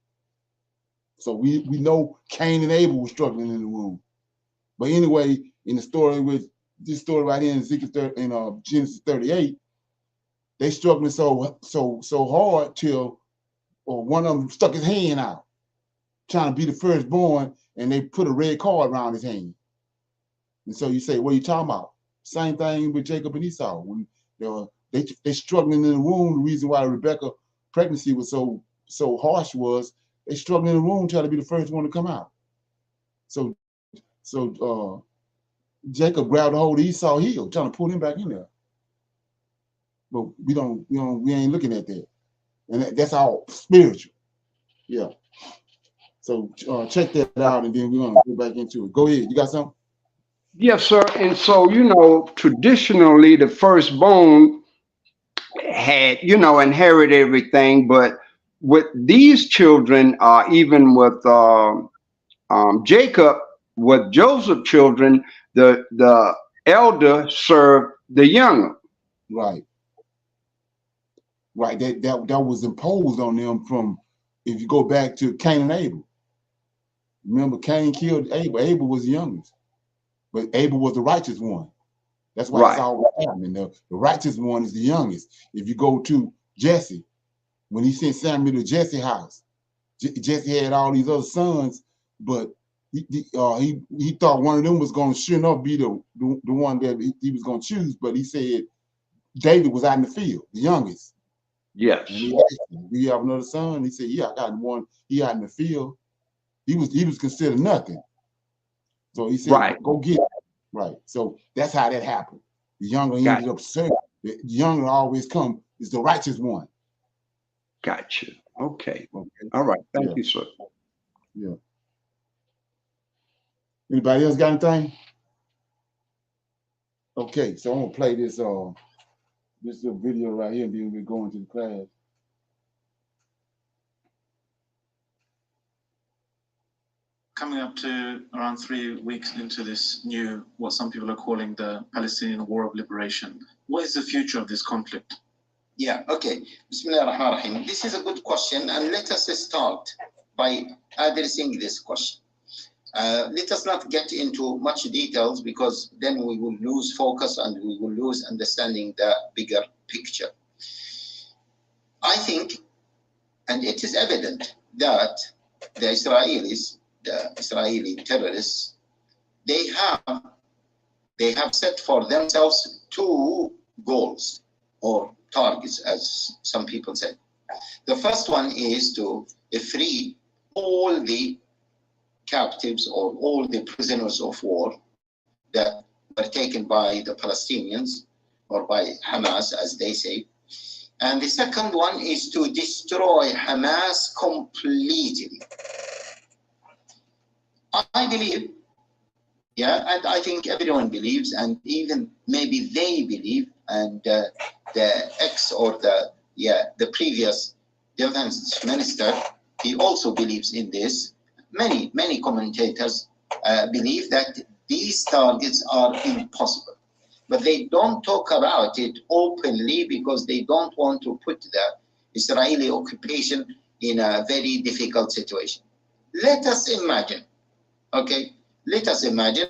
So we know Cain and Abel were struggling in the womb. But anyway, in the story with this story right here in Genesis 38, they struggling so hard till one of them stuck his hand out, trying to be the firstborn, and they put a red cord around his hand. And so you say, what are you talking about? Same thing with Jacob and Esau. When they struggling in the womb, the reason why Rebecca pregnancy was so harsh was they struggling in the womb trying to be the first one to come out. So Jacob grabbed a hold of Esau's heel, trying to pull him back in there. But we ain't looking at that. And that's all spiritual. Yeah. So check that out, and then we're gonna go back into it. Go ahead. You got something?
Yes, sir. And so, traditionally the firstborn had, inherited everything, but with these children, even with Jacob, with Joseph's children, the elder served the younger.
Right. That was imposed on them from, if you go back to Cain and Abel. Remember, Cain killed Abel. Abel was the youngest, but Abel was the righteous one. That's why it's always happening. The righteous one is the youngest. If you go to Jesse, when he sent Samuel to Jesse's house, Jesse had all these other sons but he thought one of them was going to sure enough be the one that he was going to choose, but he said David was out in the field, the youngest.
Yes.
And he asked him, do you have another son? He said, yeah, I got one. He out in the field. He was considered nothing. So he said,
right,
go get it. Right. So that's how that happened. The younger ended up serving. The younger always come is the righteous one.
Gotcha. Okay. All right. Thank you, sir.
Yeah. Anybody else got anything? Okay, so I'm gonna play this this little video right here, and then we're going to the class.
Coming up to around 3 weeks into this new, what some people are calling the Palestinian War of Liberation. What is the future of this conflict?
Yeah, okay. Bismillah ar-Rahman ar-Rahim. This is a good question, and let us start by addressing this question. Let us not get into much details, because then we will lose focus and we will lose understanding the bigger picture. I think, and it is evident, that the Israelis, the Israeli terrorists, they have set for themselves two goals, or targets, as some people say. The first one is to free all the captives or all the prisoners of war that were taken by the Palestinians or by Hamas, as they say. And the second one is to destroy Hamas completely. I believe, yeah, and I think everyone believes, and even maybe they believe, and the ex or the previous defense minister, he also believes in this. Many commentators believe that these targets are impossible, but they don't talk about it openly because they don't want to put the Israeli occupation in a very difficult situation. Let us imagine, okay, let us imagine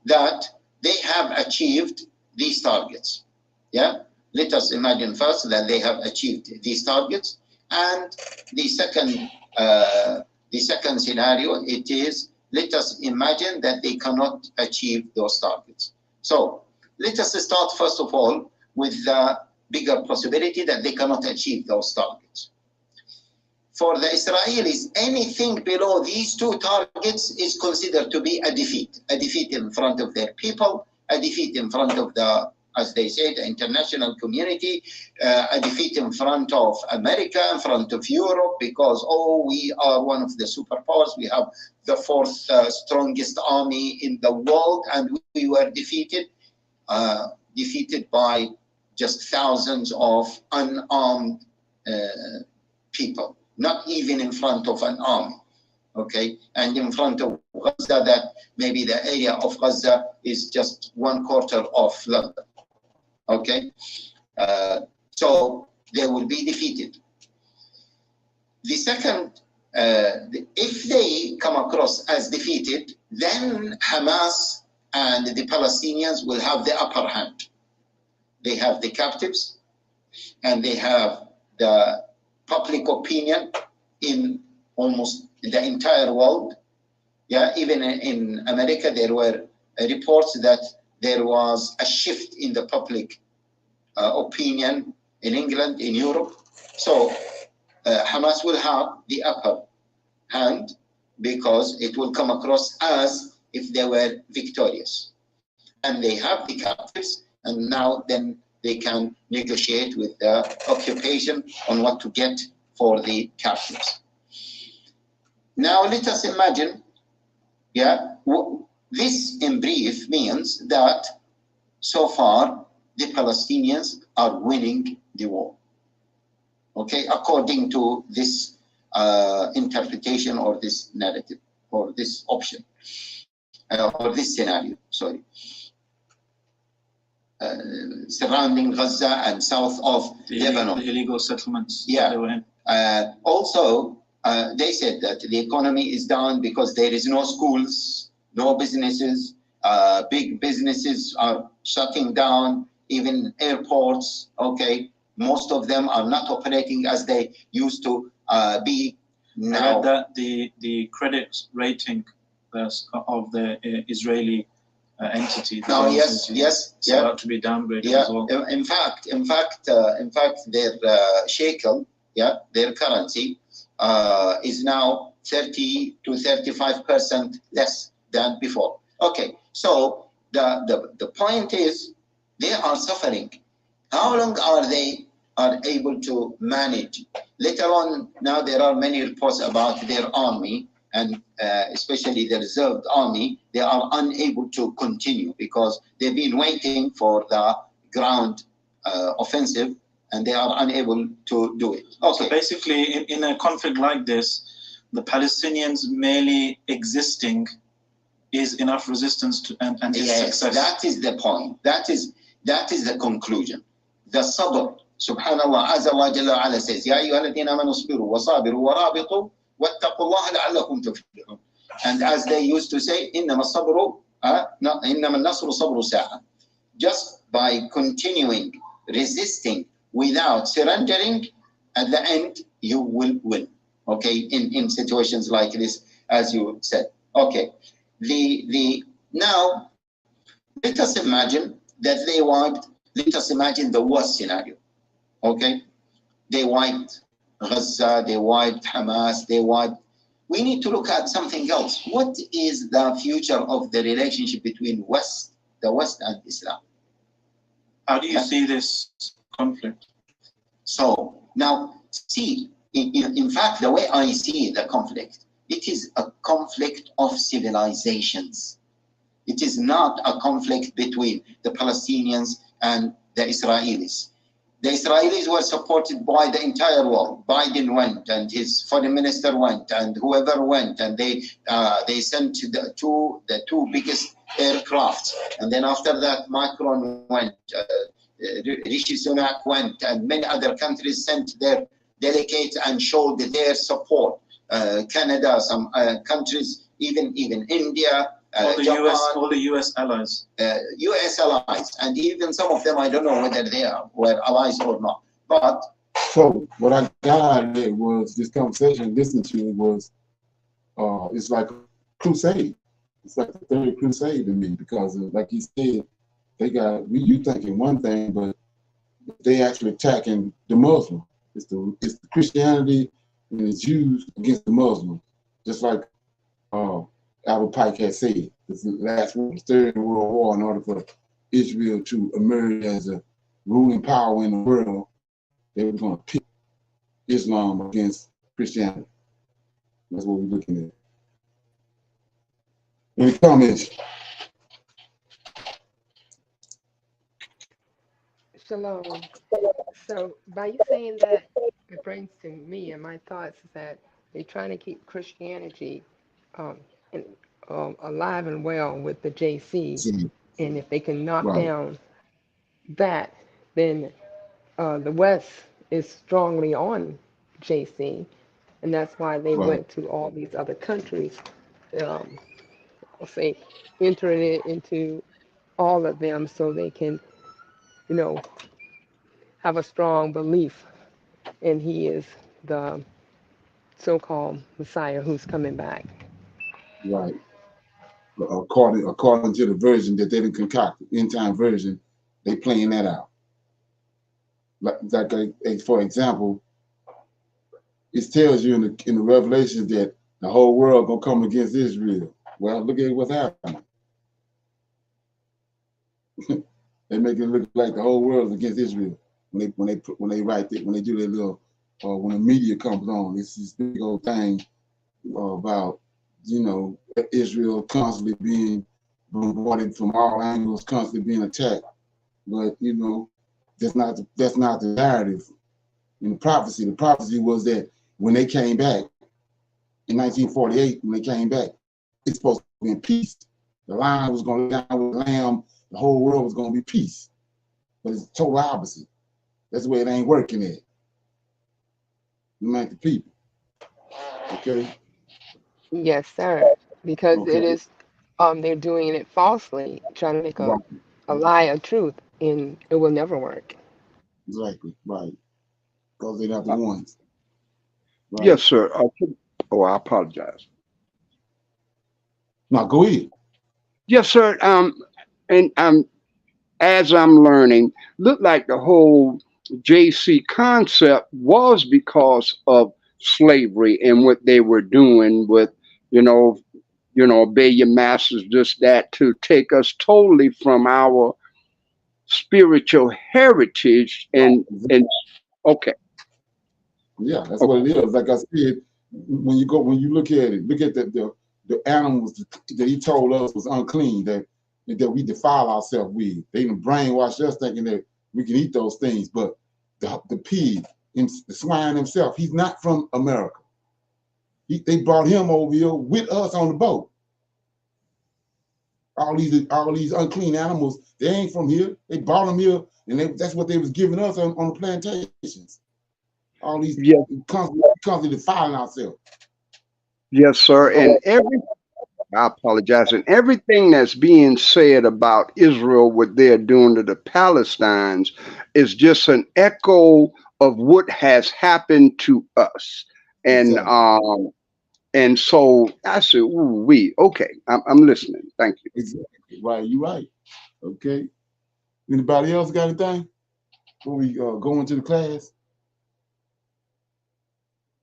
that they have achieved these targets. Yeah, let us imagine first that they have achieved these targets, and the second scenario, it is, let us imagine that they cannot achieve those targets. So let us start first of all with the bigger possibility that they cannot achieve those targets. For the Israelis, anything below these two targets is considered to be a defeat in front of their people, a defeat in front of the, as they say, the international community, a defeat in front of America, in front of Europe, because, oh, we are one of the superpowers, we have the fourth strongest army in the world, and we were defeated by just thousands of unarmed people, not even in front of an army. Okay, and in front of Gaza, that maybe the area of Gaza is just 1/4 of London. Okay, so they will be defeated. The second, if they come across as defeated, then Hamas and the Palestinians will have the upper hand. They have the captives, and they have the public opinion in almost the entire world. Yeah, even in America, there were reports that there was a shift in the public opinion in England, in Europe. So Hamas will have the upper hand because it will come across as if they were victorious. And they have the captives, and now then they can negotiate with the occupation on what to get for the captives. Now let us imagine, yeah, this in brief means that so far the Palestinians are winning the war. Okay, according to this interpretation or this narrative or this option or this scenario, sorry. Surrounding Gaza and south of Lebanon.
The illegal settlements.
Yeah.
They were in.
Also, they said that the economy is down because there is no schools, no businesses. Big businesses are shutting down, even airports. Okay, most of them are not operating as they used to be.
I
Now,
read that the credit rating of the Israeli entity, the
now,
Zionist
yes,
entity,
yes,
is
yeah,
about to be downgraded
yeah.
as well.
In fact, their shekel, yeah, their currency, is now 30 to 35% less than before. Okay, so the point is they are suffering. How long are they able to manage? Later on, now there are many reports about their army, and especially the reserved army. They are unable to continue because they've been waiting for the ground offensive, and they are unable to do it. Okay.
So basically, in a conflict like this, the Palestinians merely existing is enough resistance to and is
Yes,
success.
that is the point. That is the conclusion. The sabr, subhanallah, as Allah Jalla wa Ala says, Ya ayyuhalladhina amanu sabiru wa sabiru wa rabitu wattaqullaha la'allakum tuflihun. And as they used to say, innama sabru, innama nasru sabru sa'a. Just by continuing, resisting without surrendering, at the end you will win. Okay, in situations like this, as you said. Okay, now let us imagine that they wiped. Let us imagine the worst scenario. Okay, they wiped Gaza, they wiped Hamas, they wiped. We need to look at something else. What is the future of the relationship between the West and Islam?
How do you see this conflict?
So now, see, in fact, the way I see the conflict, it is a conflict of civilizations. It is not a conflict between the Palestinians and the Israelis. The Israelis were supported by the entire world. Biden went, and his foreign minister went, and whoever went, and they sent the two biggest aircrafts. And then after that, Macron went, Rishi Sunak went, and many other countries sent their delegates and showed their support. Canada, some countries, even India. Japan,
all the US allies.
US allies, and even some of them, I don't know whether they were allies or not. But
so what I got out of it was this conversation, listening to it was, it's like a crusade. It's like the third crusade to me, because like you said, you thinking one thing, but they actually attacking the Muslim. It's the Christianity and the Jews against the Muslims, just like Albert Pike had said. This is the last war, the Third World War, in order for Israel to emerge as a ruling power in the world, they were going to pit Islam against Christianity. That's what we're looking at. Any comments?
Shalom. So by you saying that, it brings to me and my thoughts is that they're trying to keep Christianity alive and well with the JC, and if they can knock down that, then the West is strongly on JC, and that's why they went to all these other countries, I'll say, entering it into all of them so they can, have a strong belief, and he is the so-called Messiah who's coming back.
Right. According to the version that they didn't concoct, the end time version, they playing that out. Like for example, it tells you in the Revelations that the whole world gonna come against Israel. Well, look at what's happening. They make it look like the whole world is against Israel when they write it, when they do their little when the media comes on. It's this big old thing about Israel constantly being bombarded from all angles, constantly being attacked. But that's not the narrative in the prophecy. The prophecy was that when they came back in 1948, when they came back, it's supposed to be in peace. The lion was going to lay down with the lamb. The whole world was going to be peace. But it's the total opposite. That's the way it ain't working at. You make the people. Okay?
Yes, sir. Because it is, they're doing it falsely, trying to make a lie a truth, and it will never work.
Exactly, right. Because they're not the ones.
Right. Yes, sir. Oh, I apologize.
Now go ahead.
Yes, sir. And as I'm learning, look like the whole JC concept was because of slavery and what they were doing with, you know, obey your masters, this, that, to take us totally from our spiritual heritage and okay.
Yeah, that's
Okay.
what it is. Like I said, when you look at it, look at the animals that he told us was unclean, that we defile ourselves with. They done brainwashed us thinking that we can eat those things. But the pig, the swine himself, he's not from America. They brought him over here with us on the boat. All these unclean animals, they ain't from here. They brought them here, and that's what they was giving us on the plantations. All these
Yes,
constantly defiling ourselves.
yes, sir.
So,
And I apologize. And everything that's being said about Israel, what they're doing to the Palestinians, is just an echo of what has happened to us. And
exactly.
and so I said, ooh, okay, I'm listening. Thank you.
Exactly. Right, you right. Okay. Anybody else got anything before we go into the class?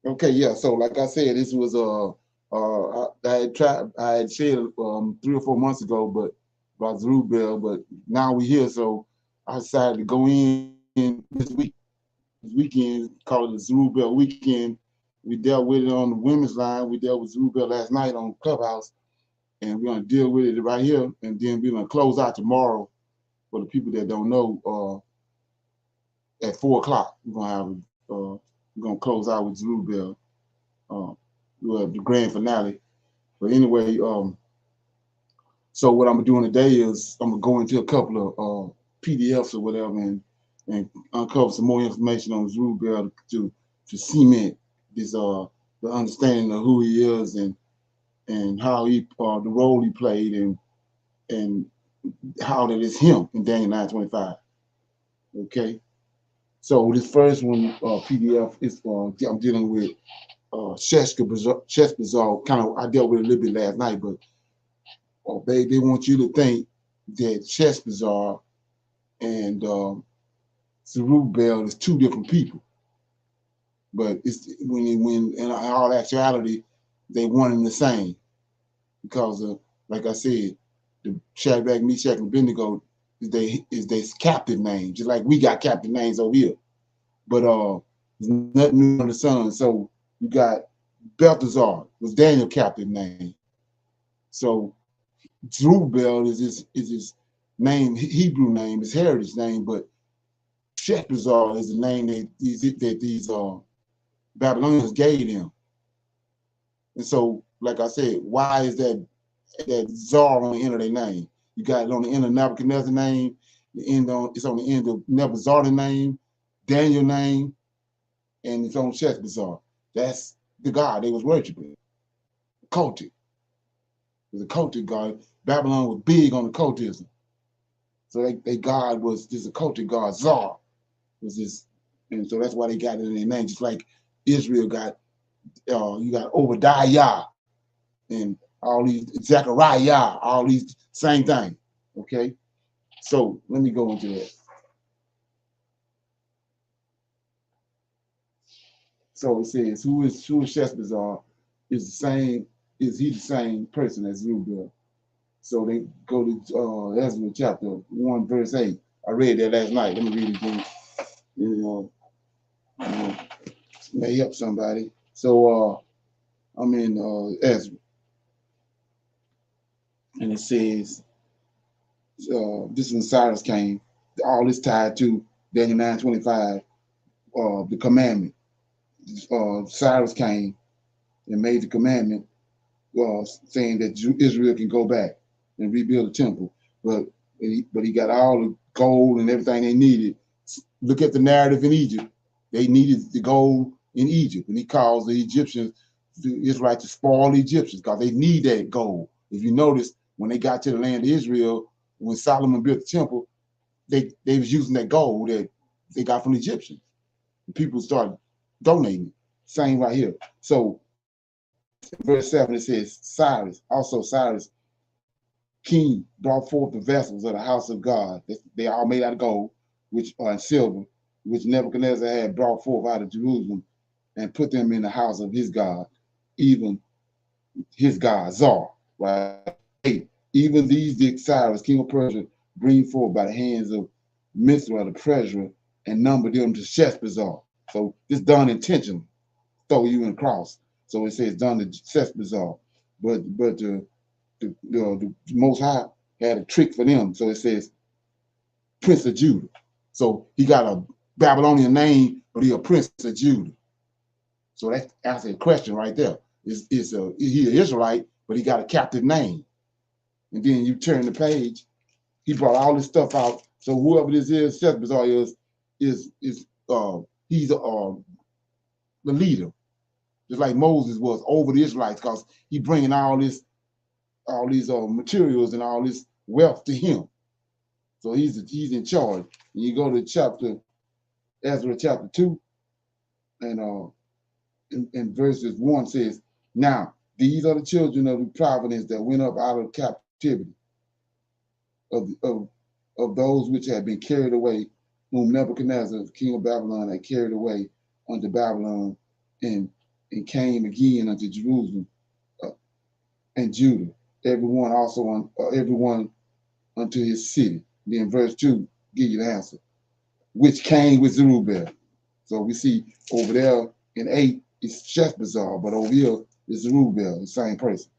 Okay, yeah. So like I said, this was I had said 3 or 4 months ago, but about Zerubbabel, but now we're here, so I decided to go in this weekend, call it the Zerubbabel weekend. We dealt with it on the women's line. We dealt with Zerubbabel last night on Clubhouse, and we're gonna deal with it right here, and then we're gonna close out tomorrow for the people that don't know. At 4 o'clock, we're gonna close out with Zerubbabel, the grand finale. But anyway, so what I'm doing today is I'm gonna go into a couple of PDFs or whatever and uncover some more information on Zerubbabel to cement this the understanding of who he is and how he the role he played and how that is him in Daniel 9:25. Okay. So this first one PDF is I'm dealing with Sheshbazzar. Kind of I dealt with it a little bit last night, but they want you to think that Sheshbazzar and Zerubbabel is 2 different people, but it's when in all actuality they one and the same, because like I said, the Shadrach, Meshach, and Abednego is they captive name, just like we got captive names over here. But there's nothing new under the sun. So you got Belteshazzar was Daniel captive name. So Zerubbabel is his name, Hebrew name, his heritage name, but Sheshbazzar is the name that these Babylonians gave him. And so, like I said, why is that Zar on the end of their name? You got it on the end of Nebuchadnezzar's name, it's on the end of Nebuchadnezzar's name, Daniel's name, and it's on Sheshbazzar. That's the god they was worshiping. Cultic. It was a cultic god. Babylon was big on the cultism. So they god was just a cultic god. Zar was this, and so that's why they got it in their name. Just like Israel got, you got Obadiah and all these Zechariah, all these same thing. Okay, so let me go into that. So it says, who is Sheshbazzar is the same, is he the same person as Zerubbabel? So they go to Ezra chapter 1, verse 8. I read that last night. Let me read it again. May help somebody. So I'm in Ezra. And it says, this is when Cyrus came. All this tied to Daniel 9:25, the commandment. Cyrus came and made the commandment saying that Israel can go back and rebuild the temple. But he got all the gold and everything they needed. Look at the narrative in Egypt. They needed the gold in Egypt. And he calls the Egyptians, the Israelites, to spoil the Egyptians because they need that gold. If you notice, when they got to the land of Israel, when Solomon built the temple, they was using that gold that they got from the Egyptians. The people started donating. Same right here. So verse 7, it says, Cyrus, king, brought forth the vessels of the house of God. They are all made out of gold, which are in silver, which Nebuchadnezzar had brought forth out of Jerusalem, and put them in the house of his God, even his God, Zar. Right? 8. Even these did Cyrus, king of Persia, bring forth by the hands of Mithra, the treasurer, and numbered them to Sheshbazzar. So this done intentionally, throw you in the cross. So it says done to Sheshbazzar. But the Most High had a trick for them. So it says Prince of Judah. So he got a Babylonian name, but he a Prince of Judah. So that's answers a question right there. Is he an Israelite, but he got a captive name. And then you turn the page, he brought all this stuff out. So whoever this is, Sheshbazzar is he's the leader, just like Moses was over the Israelites, because he bringing all these materials and all this wealth to him. So he's in charge. And you go to Ezra chapter 2, and in verses 1 says, now these are the children of the providence that went up out of captivity of those which had been carried away, whom Nebuchadnezzar, the king of Babylon, had carried away unto Babylon, and came again unto Jerusalem and Judah, everyone unto his city. Then verse 2 give you the answer, which came with Zerubbabel. So we see over there in 8 it's Sheshbazzar, but over here is Zerubbabel, the same person.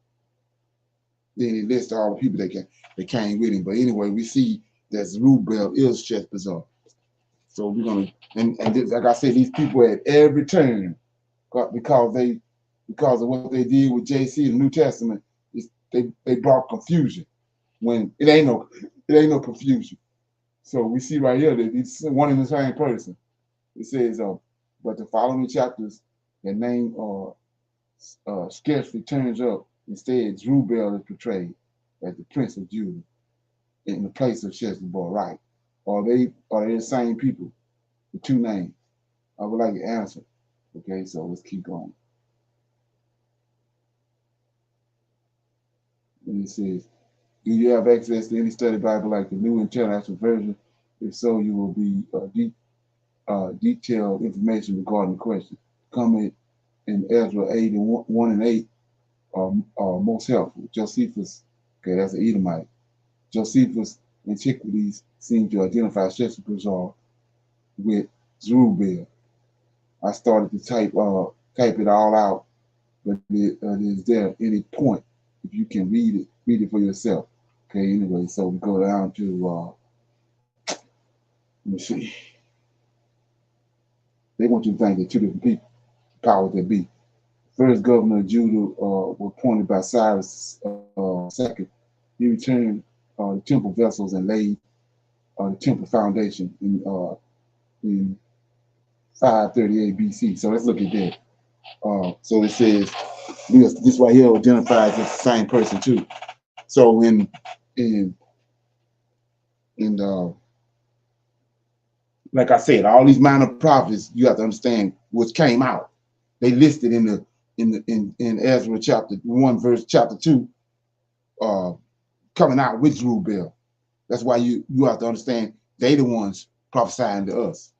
Then he lists all the people that came with him. But anyway, we see that Zerubbabel is Sheshbazzar. So we're gonna and this, like I said, these people at every turn, because of what they did with JC in the New Testament, they brought confusion when it ain't no confusion. So we see right here that it's one and the same person. It says, but the following chapters, their name scarcely turns up. Instead, Zerubbabel is portrayed as the Prince of Judah in the place of Sheshbazzar. Right? Are they the same people? The two names. I would like to answer. Okay, so let's keep going. And it says, do you have access to any study Bible like the New International Version? If so, you will be detailed information regarding the question. Comment in Ezra 8 and 1 and 8 are most helpful. Josephus, okay, that's an Edomite. Josephus' antiquities seem to identify Sheshbazzar with Zerubbabel. I started to type it all out, but is there any point if you can read it for yourself? Okay, anyway, so we go down to let me see. They want you to think they're two different people, powers that be. First governor of Judah was appointed by Cyrus II. He returned the temple vessels and laid the temple foundation in 538 BC. So let's look at that. So it says this right here identifies as the same person too. So in like I said, all these minor prophets, you have to understand what came out. They listed in Ezra chapter 1 chapter 2, coming out with Zerubbabel. That's why you have to understand they the ones prophesying to us.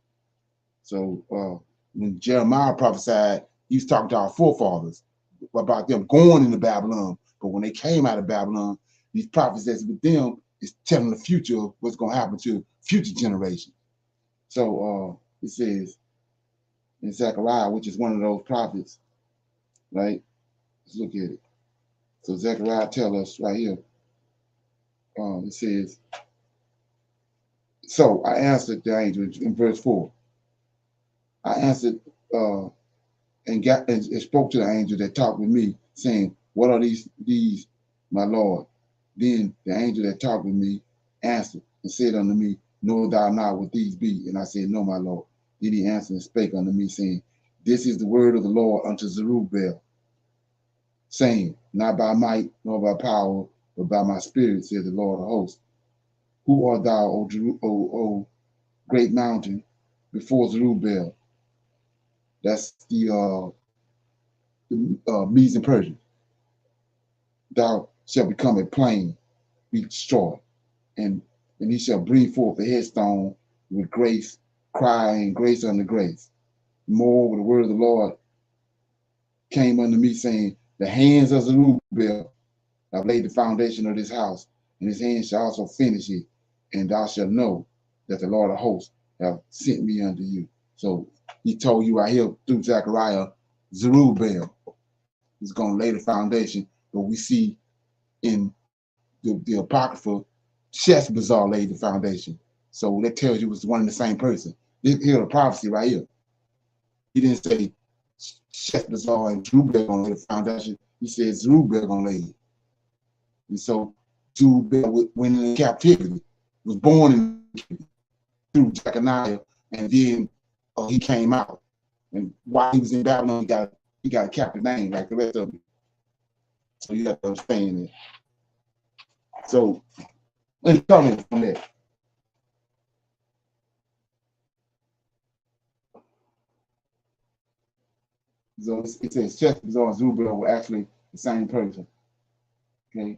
So when Jeremiah prophesied, he was talking to our forefathers about them going into Babylon. But when they came out of Babylon, these prophets that's with them is telling the future of what's going to happen to future generations. So it says in Zechariah, which is one of those prophets, right? Let's look at it. So Zechariah tells us right here. It says, so I answered the angel in verse 4. I answered and spoke to the angel that talked with me, saying, what are these, my Lord? Then the angel that talked with me answered and said unto me, know thou not what these be? And I said, no, my Lord. Then he answered and spake unto me, saying, this is the word of the Lord unto Zerubbabel, saying, not by might nor by power, but by my spirit, said the Lord of hosts. Who art thou, O great mountain, before Zerubbabel? That's the the Medes and Persians. Thou shalt become a plain, be destroyed, and he shall bring forth a headstone with grace, crying grace unto grace. Moreover, the word of the Lord came unto me, saying, the hands of Zerubbabel have laid the foundation of this house, and his hands shall also finish it, and thou shalt know that the Lord of hosts have sent me unto you. So he told you right here through Zechariah, Zerubbabel is going to lay the foundation, but we see in the Apocrypha, Sheshbazzar laid the foundation. So that tells you it's one and the same person. Here's a prophecy right here. He didn't say Sheshbazzar and Zerubbabel going to lay the foundation. He said Zerubbabel going to lay it. And so Zerubbabel went into captivity, was born in captivity through Jeconiah, and then he came out. And while he was in Babylon, he got a captive name like the rest of them. So you have to understand it. So any comments on that? So it says Sheshbazzar and Zerubbabel were actually the same person. Okay.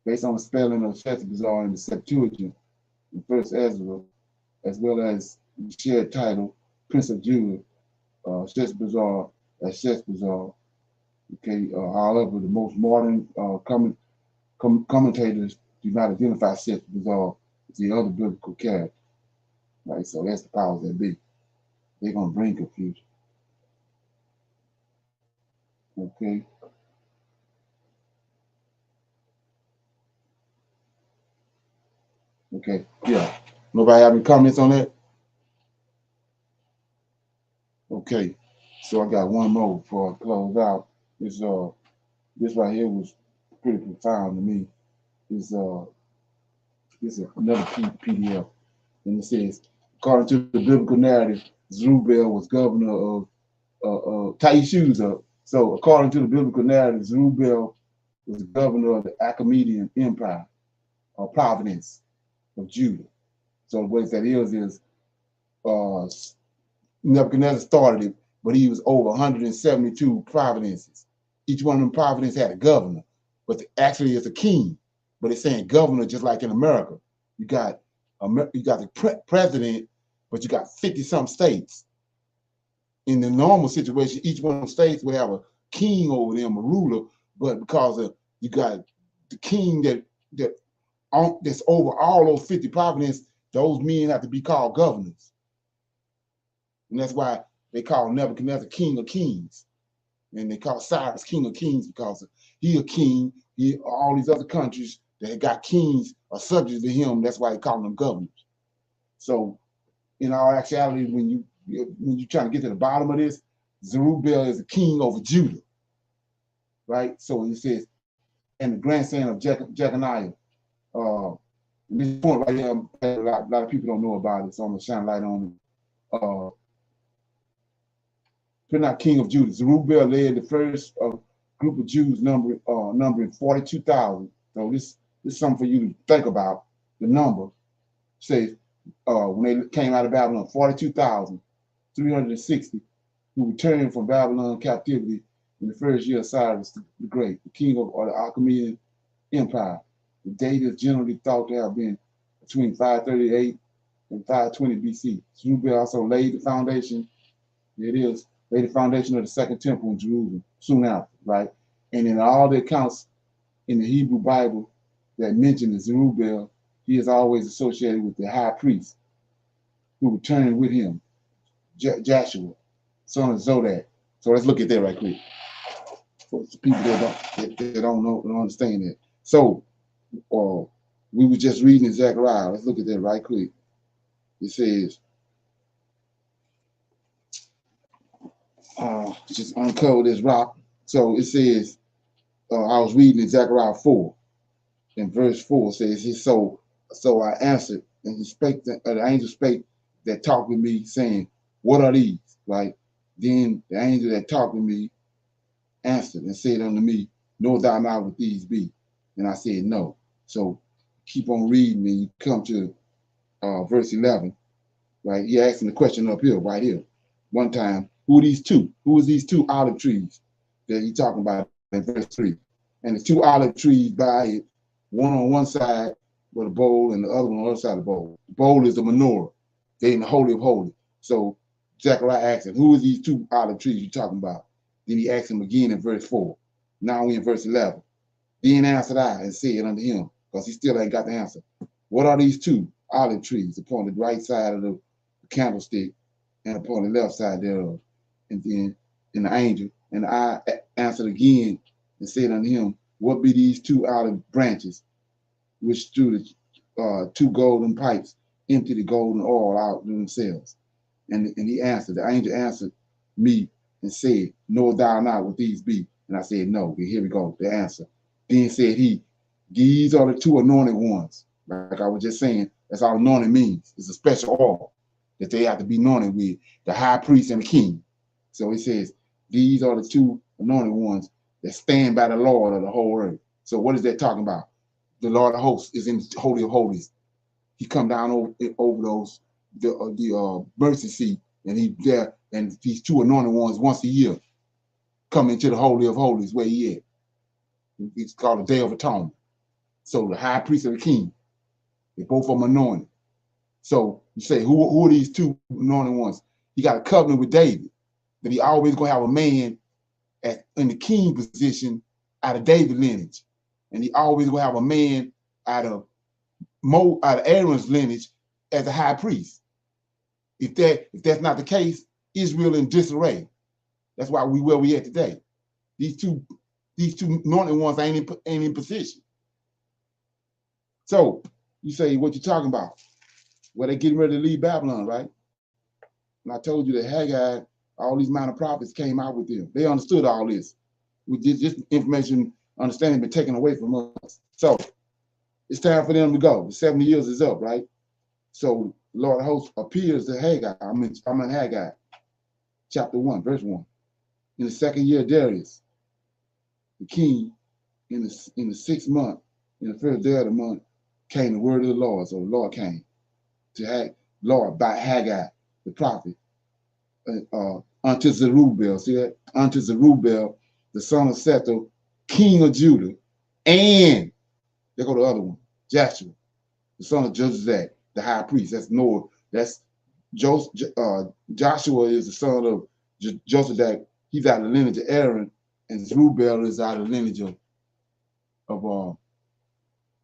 Based on the spelling of Sheshbazzar in the Septuagint in First Ezra, as well as the shared title, Prince of Judah, Sheshbazzar as Sheshbazzar. Okay. However, the most modern commentators do not identify Sheshbazzar with the other biblical character. Right. So that's the powers that be. They're gonna bring confusion. Okay. Okay. Yeah. Nobody have any comments on that? Okay. So I got one more before I close out. This right here was pretty profound to me. This is another PDF, and it says, according to the biblical narrative, Zerubbabel was governor of tie your shoes up. So according to the biblical narrative, Zerubbabel was governor of the Achaemenid Empire or province of Judah. So what that is Nebuchadnezzar started it, but he was over 172 provinces. Each one of them provinces had a governor, but actually it's a king. But it's saying governor just like in America. You got the president, but you got 50-some states. In the normal situation, each one of the states will have a king over them, a ruler, but because you got the king that's over all those 50 provinces, those men have to be called governors. And that's why they call Nebuchadnezzar king of kings. And they call Cyrus king of kings because he a king. All these other countries that got kings are subject to him. That's why they call them governors. So in all actuality, when you're trying to get to the bottom of this, Zerubbabel is a king over Judah. Right? So it says, and the grandson of Jeconiah. This point right here, a lot of people don't know about it, so I'm going to shine light on it. Not king of Judah. Zerubbabel led the first group of Jews numbering 42,000. So this is something for you to think about. The number says when they came out of Babylon, 42,360 who returned from Babylon captivity in the first year of Cyrus the Great, the king of the Achaemenid Empire. The date is generally thought to have been between 538 and 520 BC. Zerubbabel also laid the foundation. It is. Laid the foundation of the second temple in Jerusalem soon after, right? And in all the accounts in the Hebrew Bible that mention the Zerubbabel, he is always associated with the high priest who returned with him, Joshua, son of Zodak. So let's look at that right quick. For people that don't understand that. So we were just reading in Zechariah. Let's look at that right quick. It says, just uncover this rock. So it says, I was reading in Zechariah 4, and verse 4 says, so I answered, and the angel spake that talked with me, saying, what are these? Right? Then the angel that talked with me answered and said unto me, know thou not what these be? And I said, no. So keep on reading, and you come to verse 11. Right? He asking the question up here, right here. One time, Who are these two? Who is these two olive trees that he's talking about in verse 3? And the two olive trees by it, one on one side with a bowl and the other one on the other side of the bowl. The bowl is the menorah. They're in the Holy of Holies. So Zechariah asks him, who are these two olive trees you're talking about? Then he asks him again in verse 4. Now we in verse 11. Then answered I and said unto him, because he still ain't got the answer, what are these two olive trees upon the right side of the candlestick and upon the left side thereof? And then in the angel, and I answered again and said unto him, what be these two olive branches which through the two golden pipes empty the golden oil out themselves? And he answered, the angel answered me and said, knowest thou not what these be? And I said, no. And here we go, the answer. Then said he, these are the two anointed ones. Like I was just saying, that's all anointing means. It's a special oil that they have to be anointed with, the high priest and the king. So he says, these are the two anointed ones that stand by the Lord of the whole earth. So what is that talking about? The Lord of hosts is in the Holy of Holies. He come down over those, the mercy seat, and he there, and these two anointed ones once a year come into the Holy of Holies where he at. It's called the Day of Atonement. So the high priest and the king, they both are anointed. So you say, who are these two anointed ones? He got a covenant with David that he always gonna have a man in the king position out of David lineage, and he always gonna have a man out of Aaron's lineage as a high priest. If that's not the case, Israel in disarray. That's why where we at today. These two anointed ones ain't in position. So you say, what you talking about? Well, they're getting ready to leave Babylon, right? And I told you that Haggai, all these minor prophets came out with them. They understood all this. With this information, understanding been taken away from us. So it's time for them to go. The 70 years is up, right? So Lord of hosts appears to Haggai. I'm in Haggai, chapter 1, verse 1. In the second year of Darius, the king, in the 6th month, in the first day of the month, came the word of the Lord. So the Lord came to Lord by Haggai, the prophet, unto Zerubbabel. See that? Unto Zerubbabel, the son of Sethel, king of Judah, and there go the other one, Joshua, the son of Josadak, the high priest. That's Noah. That's Joshua is the son of Josadak. He's out of the lineage of Aaron, and Zerubbabel is out of the lineage of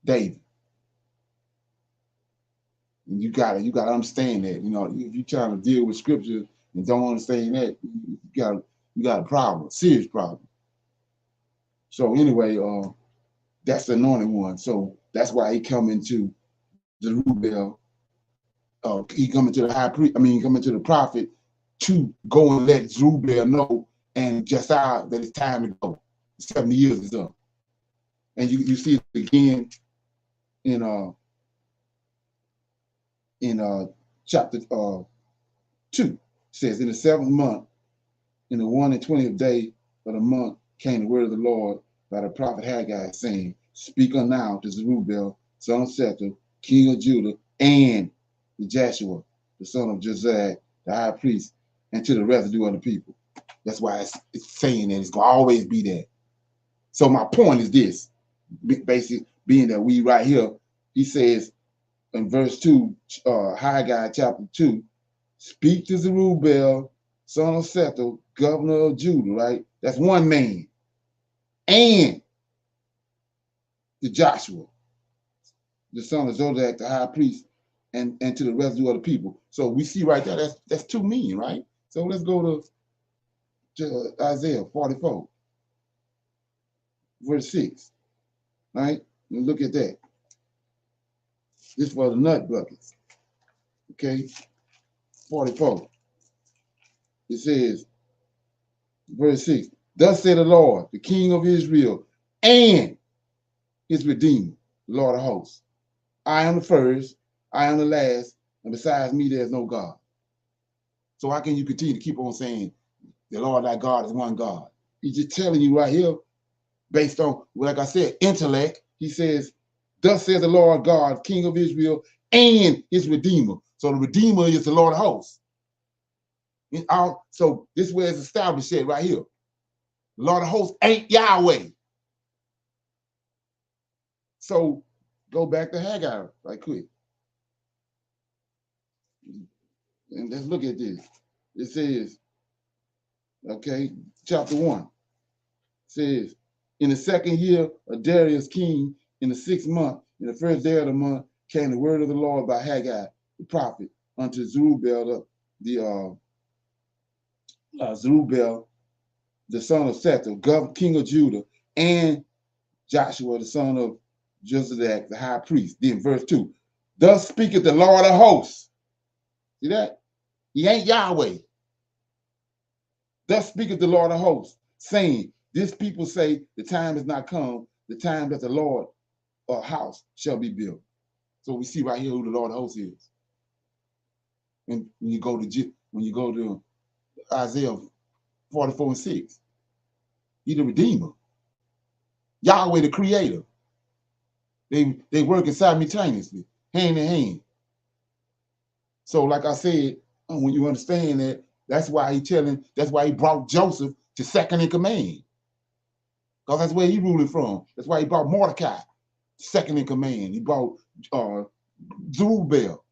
David. And you gotta understand that. You know, if you're trying to deal with scripture and don't understand that, you got a problem, a serious problem. So anyway, that's the anointed one. So that's why he come into Zerubbabel. He come into the high priest. He come into the prophet to go and let Zerubbabel know and Josiah that it's time to go. 70 years is up. And you see it again in chapter 2. It says, in the 7th month, in the 21st day of the month, came the word of the Lord by the prophet Haggai, saying, speak on now to Zerubbabel, son of Sethel, king of Judah, and to Joshua, the son of Josiah, the high priest, and to the residue of the people. That's why it's saying that it's going to always be there. So my point is this, basically being that we right here, he says in verse 2, Haggai chapter 2, speak to Zerubbabel, son of Sethel, governor of Judah, right? That's one man. And to Joshua, the son of Josadak, the high priest, and to the residue of the people. So we see right there, that's two men, right? So let's go to Isaiah 44, verse 6, right? And look at that. This for the nut buckets, okay? 44. It says, verse 6, thus said the Lord, the King of Israel, and his Redeemer, the Lord of hosts. I am the first, I am the last, and besides me, there's no God. So how can you continue to keep on saying the Lord thy God is one God? He's just telling you right here, based on, like I said, intellect. He says, thus says the Lord God, King of Israel, and his Redeemer. So the Redeemer is the Lord of hosts. So this is where it's established at right here. The Lord of hosts ain't Yahweh. So go back to Haggai right quick. And let's look at this. It says, okay, chapter 1 says, in the second year of Darius king, in the 6th month, in the first day of the month, came the word of the Lord by Haggai, the prophet, unto Zerubbabel, Zerubbabel, the son of Sethur, king of Judah, and Joshua, the son of Josadak, the high priest. Then verse 2, thus speaketh the Lord of hosts. See that? He ain't Yahweh. Thus speaketh the Lord of hosts, saying, this people say the time is not come, the time that the Lord house shall be built. So we see right here who the Lord of hosts is. And when you go to Isaiah 44:6, he's the Redeemer. Yahweh the Creator. They working simultaneously, hand in hand. So like I said, when you understand that, that's why he brought Joseph to second in command. Because that's where he ruling from. That's why he brought Mordecai second in command. He brought Zerubbabel.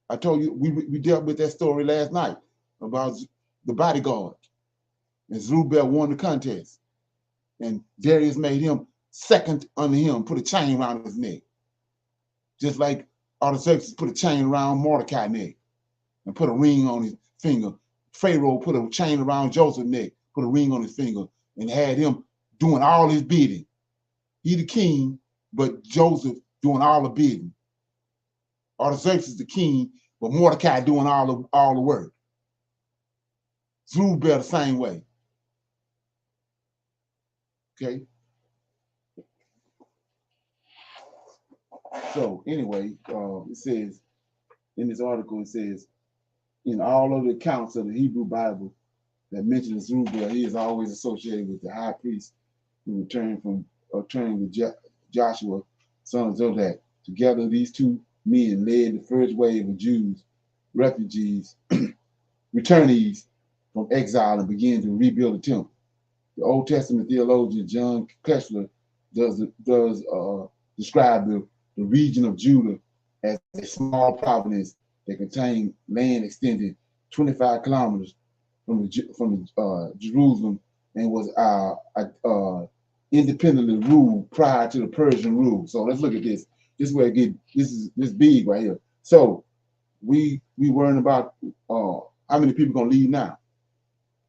I told you, we dealt with that story last night about the bodyguard. And Zerubbabel won the contest. And Darius made him second under him, put a chain around his neck. Just like Artaxerxes put a chain around Mordecai's neck and put a ring on his finger. Pharaoh put a chain around Joseph's neck, put a ring on his finger, and had him doing all his bidding. He the king, but Joseph doing all the bidding. Artaxerxes the king, but Mordecai doing all the work. Zerubbabel the same way. Okay. So anyway, it says in this article, it says in all of the accounts of the Hebrew Bible that mentions Zerubbabel, he is always associated with the high priest who returned with Joshua, son of Zodak. Together, these two men led the first wave of Jews, refugees, returnees from exile, and began to rebuild the temple. The Old Testament theologian John Kessler does describe the region of Judah as a small province that contained land extending 25 kilometers from Jerusalem and was independently ruled prior to the Persian rule. So let's look at this. This is where it gets this big right here. So we worrying about how many people gonna leave now.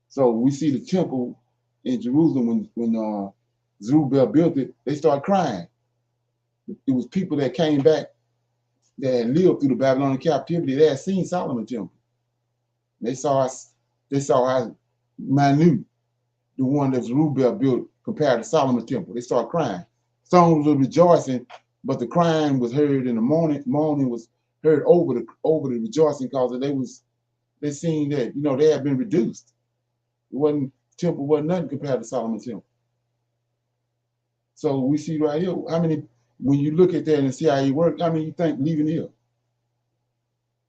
So we see the temple in Jerusalem when Zerubbabel built it, they started crying. It was people that came back that had lived through the Babylonian captivity. They had seen Solomon's temple. They saw how minute the one that Zerubbabel built compared to Solomon's temple. They started crying. Some were rejoicing, but the crying was heard in the morning. Moaning was heard over the rejoicing because they seen that they had been reduced. Temple wasn't nothing compared to Solomon's temple. So we see right here how many. When you look at that and see how it worked, how many you think leaving here?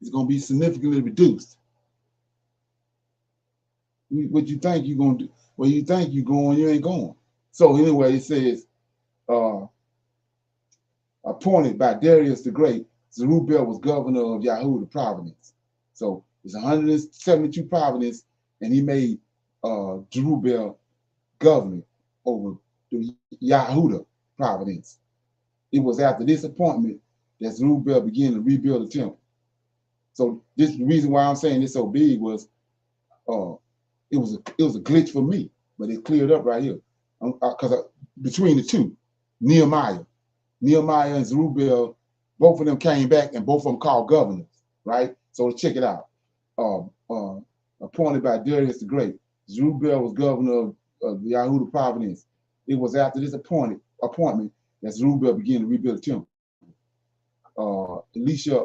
It's going to be significantly reduced. What you think you're going to do? Well, you think you're going, you ain't going. So anyway, it says, appointed by Darius the Great, Zerubbabel was governor of Yahudah province. So it's 172 provinces, and he made Zerubbabel governor over the Yahudah province. It was after this appointment that Zerubbabel began to rebuild the temple. So this the reason why I'm saying this so big was it was a glitch for me, but it cleared up right here. Because between the two, Nehemiah and Zerubbabel, both of them came back and both of them called governors, right? So check it out. Appointed by Darius the Great, Zerubbabel was governor of the Yahudah province. It was after this appointment that Zerubbabel began to rebuild the temple. Elisha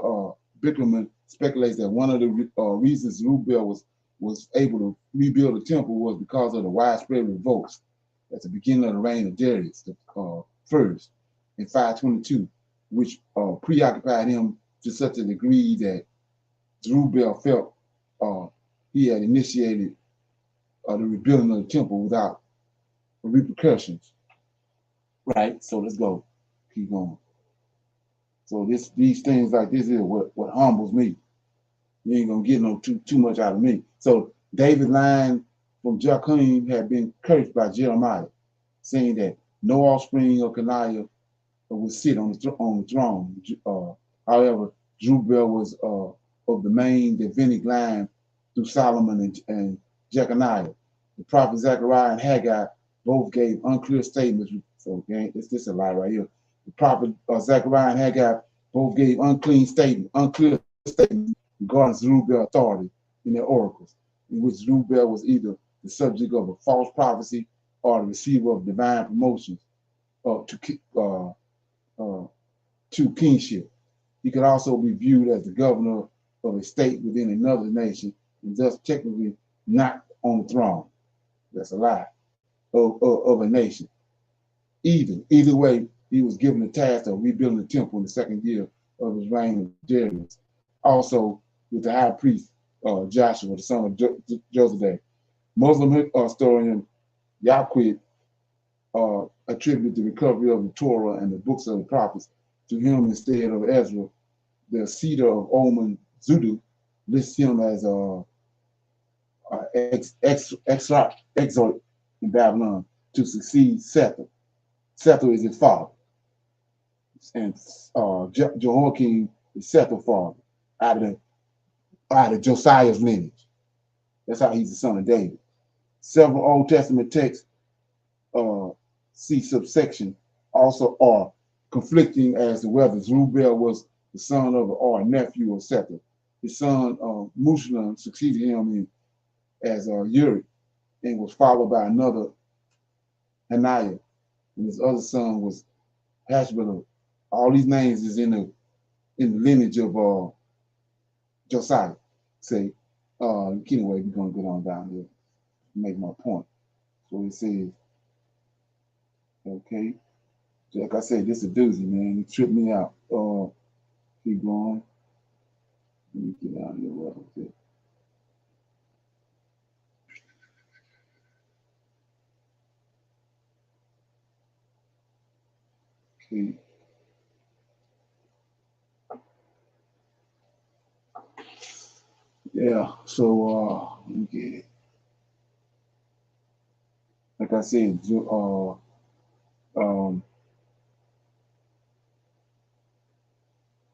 Bickerman speculates that one of the reasons Zerubbabel was able to rebuild the temple was because of the widespread revolts at the beginning of the reign of Darius the first in 522, which preoccupied him to such a degree that Zerubbabel felt he had initiated the rebuilding of the temple without repercussions. Right? So let's go. Keep going. So these things like this is what humbles me. You ain't gonna get no too much out of me. So David's line from Joachim had been cursed by Jeremiah, saying that no offspring of Coniah would sit on the throne. However, Zerubbabel was of the main Davidic line through Solomon and Jeconiah. The prophet Zechariah and Haggai both gave unclear statements. So again, it's just a lie right here. The prophet Zechariah and Haggai both gave unclear statements regarding Zerubbabel's authority in their oracles, in which Zerubbabel was either the subject of a false prophecy or the receiver of divine promotions to kingship. He could also be viewed as the governor of a state within another nation, and thus technically not on the throne. That's a lie of a nation. Either way, he was given the task of rebuilding the temple in the second year of his reign of Darius. Also, with the high priest Joshua, the son of Joseph. Muslim historian Yaqub attributed the recovery of the Torah and the books of the prophets to him instead of Ezra. The cedar of Oman Zudu lists him as exort in Babylon to succeed Sethur. Sethur is his father, and Jehoiakim is Sethur's father out of Josiah's lineage. That's how he's the son of David. Several Old Testament texts, see subsection, also are conflicting as to whether Zerubbabel was the son of or a nephew of Sethur. His son Mushalam succeeded him as Uri and was followed by another Hananiah, and his other son was Hashbazar. All these names is in the lineage of Josiah. Say, anyway, we're gonna go on down here to make my point. So it says, okay, like I said, this is a doozy, man. It tripped me out. Keep going. Let me get out here. What was it? Okay. Yeah, so let me get it. Like I said,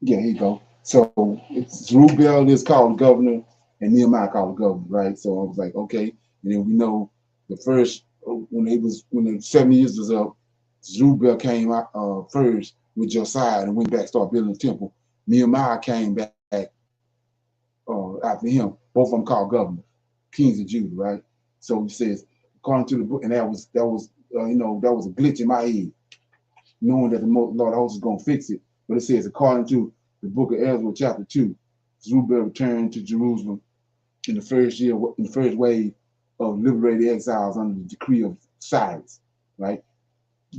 yeah, here you go. So it's Zerubbabel is called governor and Nehemiah called governor, right? So I was like, okay. And then we know the first when the 70 years was up, Zerubbabel came out first with Josiah and went back, started building the temple. Nehemiah came back after him. Both of them called governors, kings of Judah, right? So he says, according to the book, and that was that was a glitch in my head, knowing that the Lord of hosts is gonna fix it. But it says, according to the book of Ezra, chapter 2, Zerubbabel returned to Jerusalem in the first wave of liberated exiles under the decree of Cyrus, right?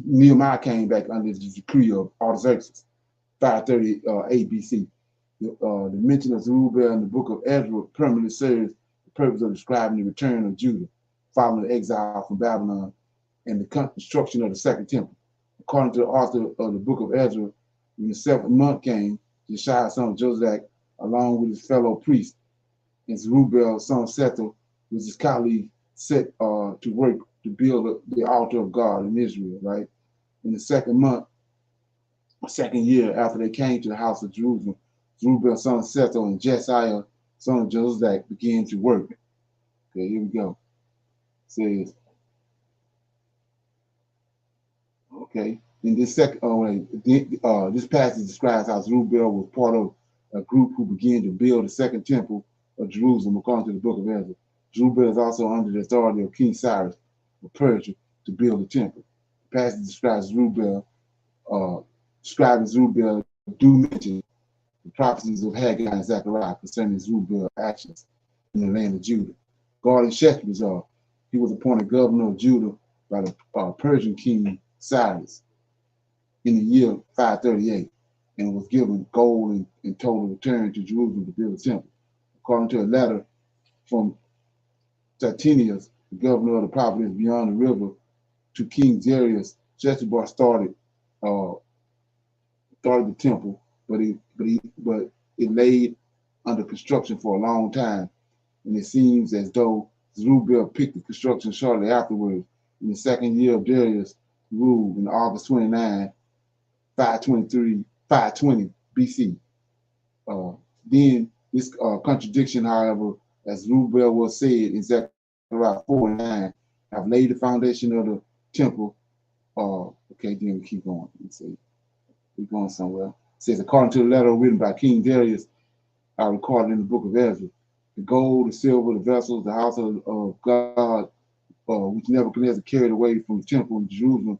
Nehemiah came back under the decree of Artaxerxes, 530 ABC. The mention of Zerubbabel in the book of Ezra permanently serves the purpose of describing the return of Judah following the exile from Babylon and the construction of the second temple. According to the author of the book of Ezra, when the seventh month came, Josiah, son of Joseph, along with his fellow priests, and Zerubbabel, son of Sethur, with his colleague, set to work to build the altar of God in Israel, right? In the second year after they came to the house of Jerusalem, Zerubbabel, son of Sethur, and Josiah, son of Joseph, began to work. Okay, here we go. It says, okay, in this this passage describes how Zerubbabel was part of a group who began to build the second temple of Jerusalem, according to the book of Ezra. Zerubbabel is also under the authority of King Cyrus of Persia to build the temple. The passage describing Zerubbabel do mention the prophecies of Haggai and Zechariah concerning Zerubbabel's actions in the land of Judah. Guarding Sheshbazzar, he was appointed governor of Judah by the Persian king Cyrus in the year 538 and was given gold and total return to Jerusalem to build a temple. According to a letter from Satinius, the governor of the province beyond the river, to King Darius, Jezebel started the temple, but it laid under construction for a long time, and it seems as though Zerubbabel picked the construction shortly afterwards. In the second year of Darius' rule, in August 29, 520 BC. Then this contradiction, however, as Zerubbabel was said in Zechariah 4:9, have laid the foundation of the temple. Okay, then we keep going. Let's see. We're going somewhere. It says, according to the letter written by King Darius, recorded in the book of Ezra, the gold, the silver, the vessels, the house of God, which Nebuchadnezzar carried away from the temple in Jerusalem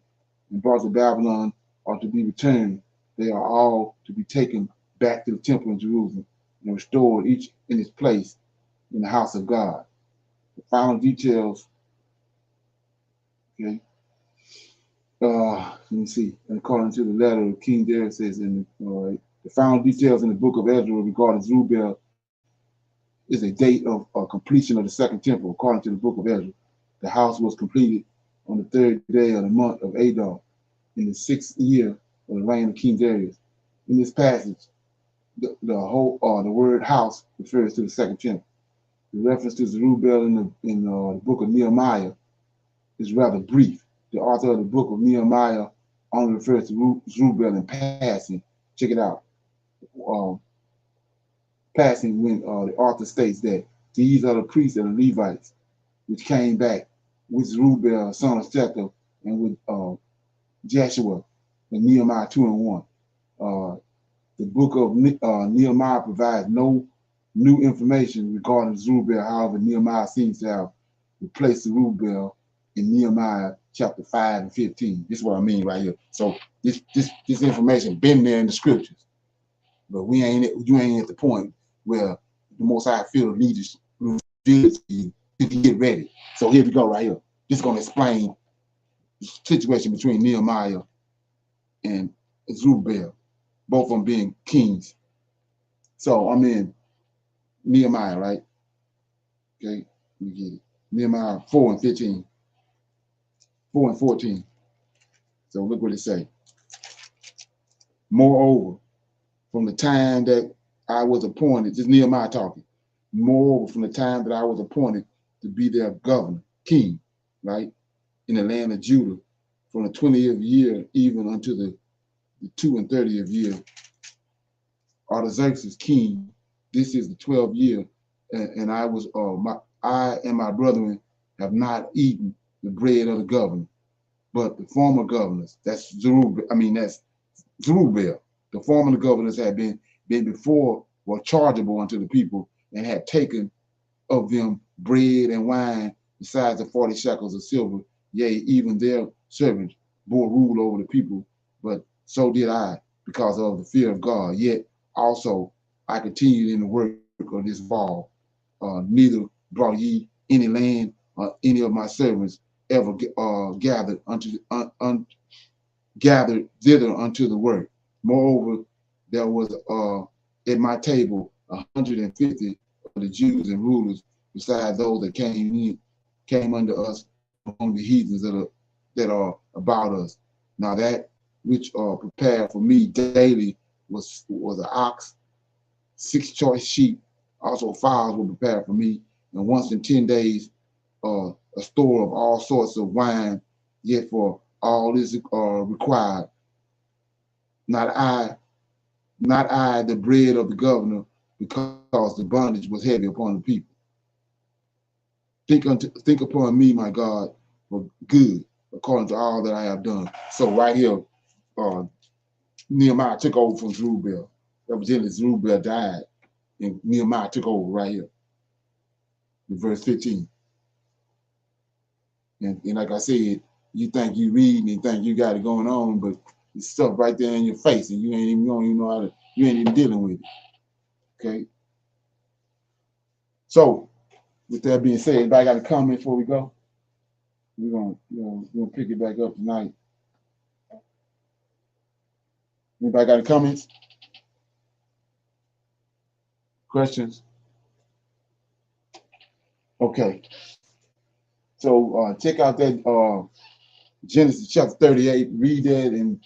and brought to Babylon, are to be returned. They are all to be taken back to the temple in Jerusalem and restored each in its place in the house of God. The final details, okay. Let me see. And according to the letter, King Darius says the final details in the book of Ezra regarding Zerubbabel is a date of completion of the second temple. According to the book of Ezra, the house was completed on the third day of the month of Adar in the 6th year of the reign of King Darius. In this passage, the word house refers to the second temple. The reference to Zerubbabel in the book of Nehemiah is rather brief. The author of the book of Nehemiah only refers to Zerubbabel in passing. Check it out. Passing when the author states that these are the priests and the Levites which came back with Zerubbabel, son of Shechem, and with Joshua in Nehemiah 2:1. The book of Nehemiah provides no new information regarding Zerubbabel. However, Nehemiah seems to have replaced Zerubbabel in Nehemiah chapter 5 and 15. This is what I mean right here. So this information been there in the scriptures, but you ain't at the point where the Most High feel the need to reveal it to you to get ready. So here we go right here. This is going to explain the situation between Nehemiah and Zerubbabel, both of them being kings. So I'm in Nehemiah, right? Okay, let me get it. Nehemiah 4 and 15. 4 and 14. So look what it say. Moreover, from the time that I was appointed, this is Nehemiah talking. Moreover, from the time that I was appointed to be their governor, king, right, in the land of Judah, from the 20th year even unto the 2 and 30th year, Artaxerxes king. This is the 12th year, and I and my brethren have not eaten the bread of the governor, but the former governors, that's Zerubbabel. The former governors had been before were chargeable unto the people and had taken of them bread and wine besides the 40 shekels of silver. Yea, even their servants bore rule over the people, but so did I, because of the fear of God. Yet also I continued in the work of this wall. Neither brought ye any land or any of my servants ever gathered thither unto the work. Moreover, there was at my table 150 of the Jews and rulers, besides those that came unto us among the heathens that are about us. Now that which are prepared for me daily was an ox, 6 choice sheep, also fowls were prepared for me, and once in 10 days a store of all sorts of wine. Yet for all this required, not I, the bread of the governor, because the bondage was heavy upon the people. Think upon me, my God, for good, according to all that I have done. So right here, Nehemiah took over from Zerubbabel. Evidently, Zerubbabel died, and Nehemiah took over right here in verse 15. And like I said, you think you reading and think you got it going on, but it's stuff right there in your face, and you don't even know how to, you ain't even dealing with it. Okay. So with that being said, anybody got a comment before we go? We're gonna pick it back up tonight. Anybody got any comments? Questions? Okay. So check out that Genesis chapter 38. Read that and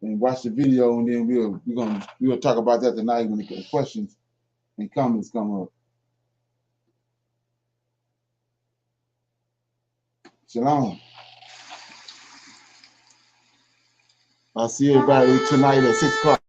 watch the video, and then we'll talk about that tonight when the questions and comments come up. Shalom. I'll see everybody tonight at 6 o'clock.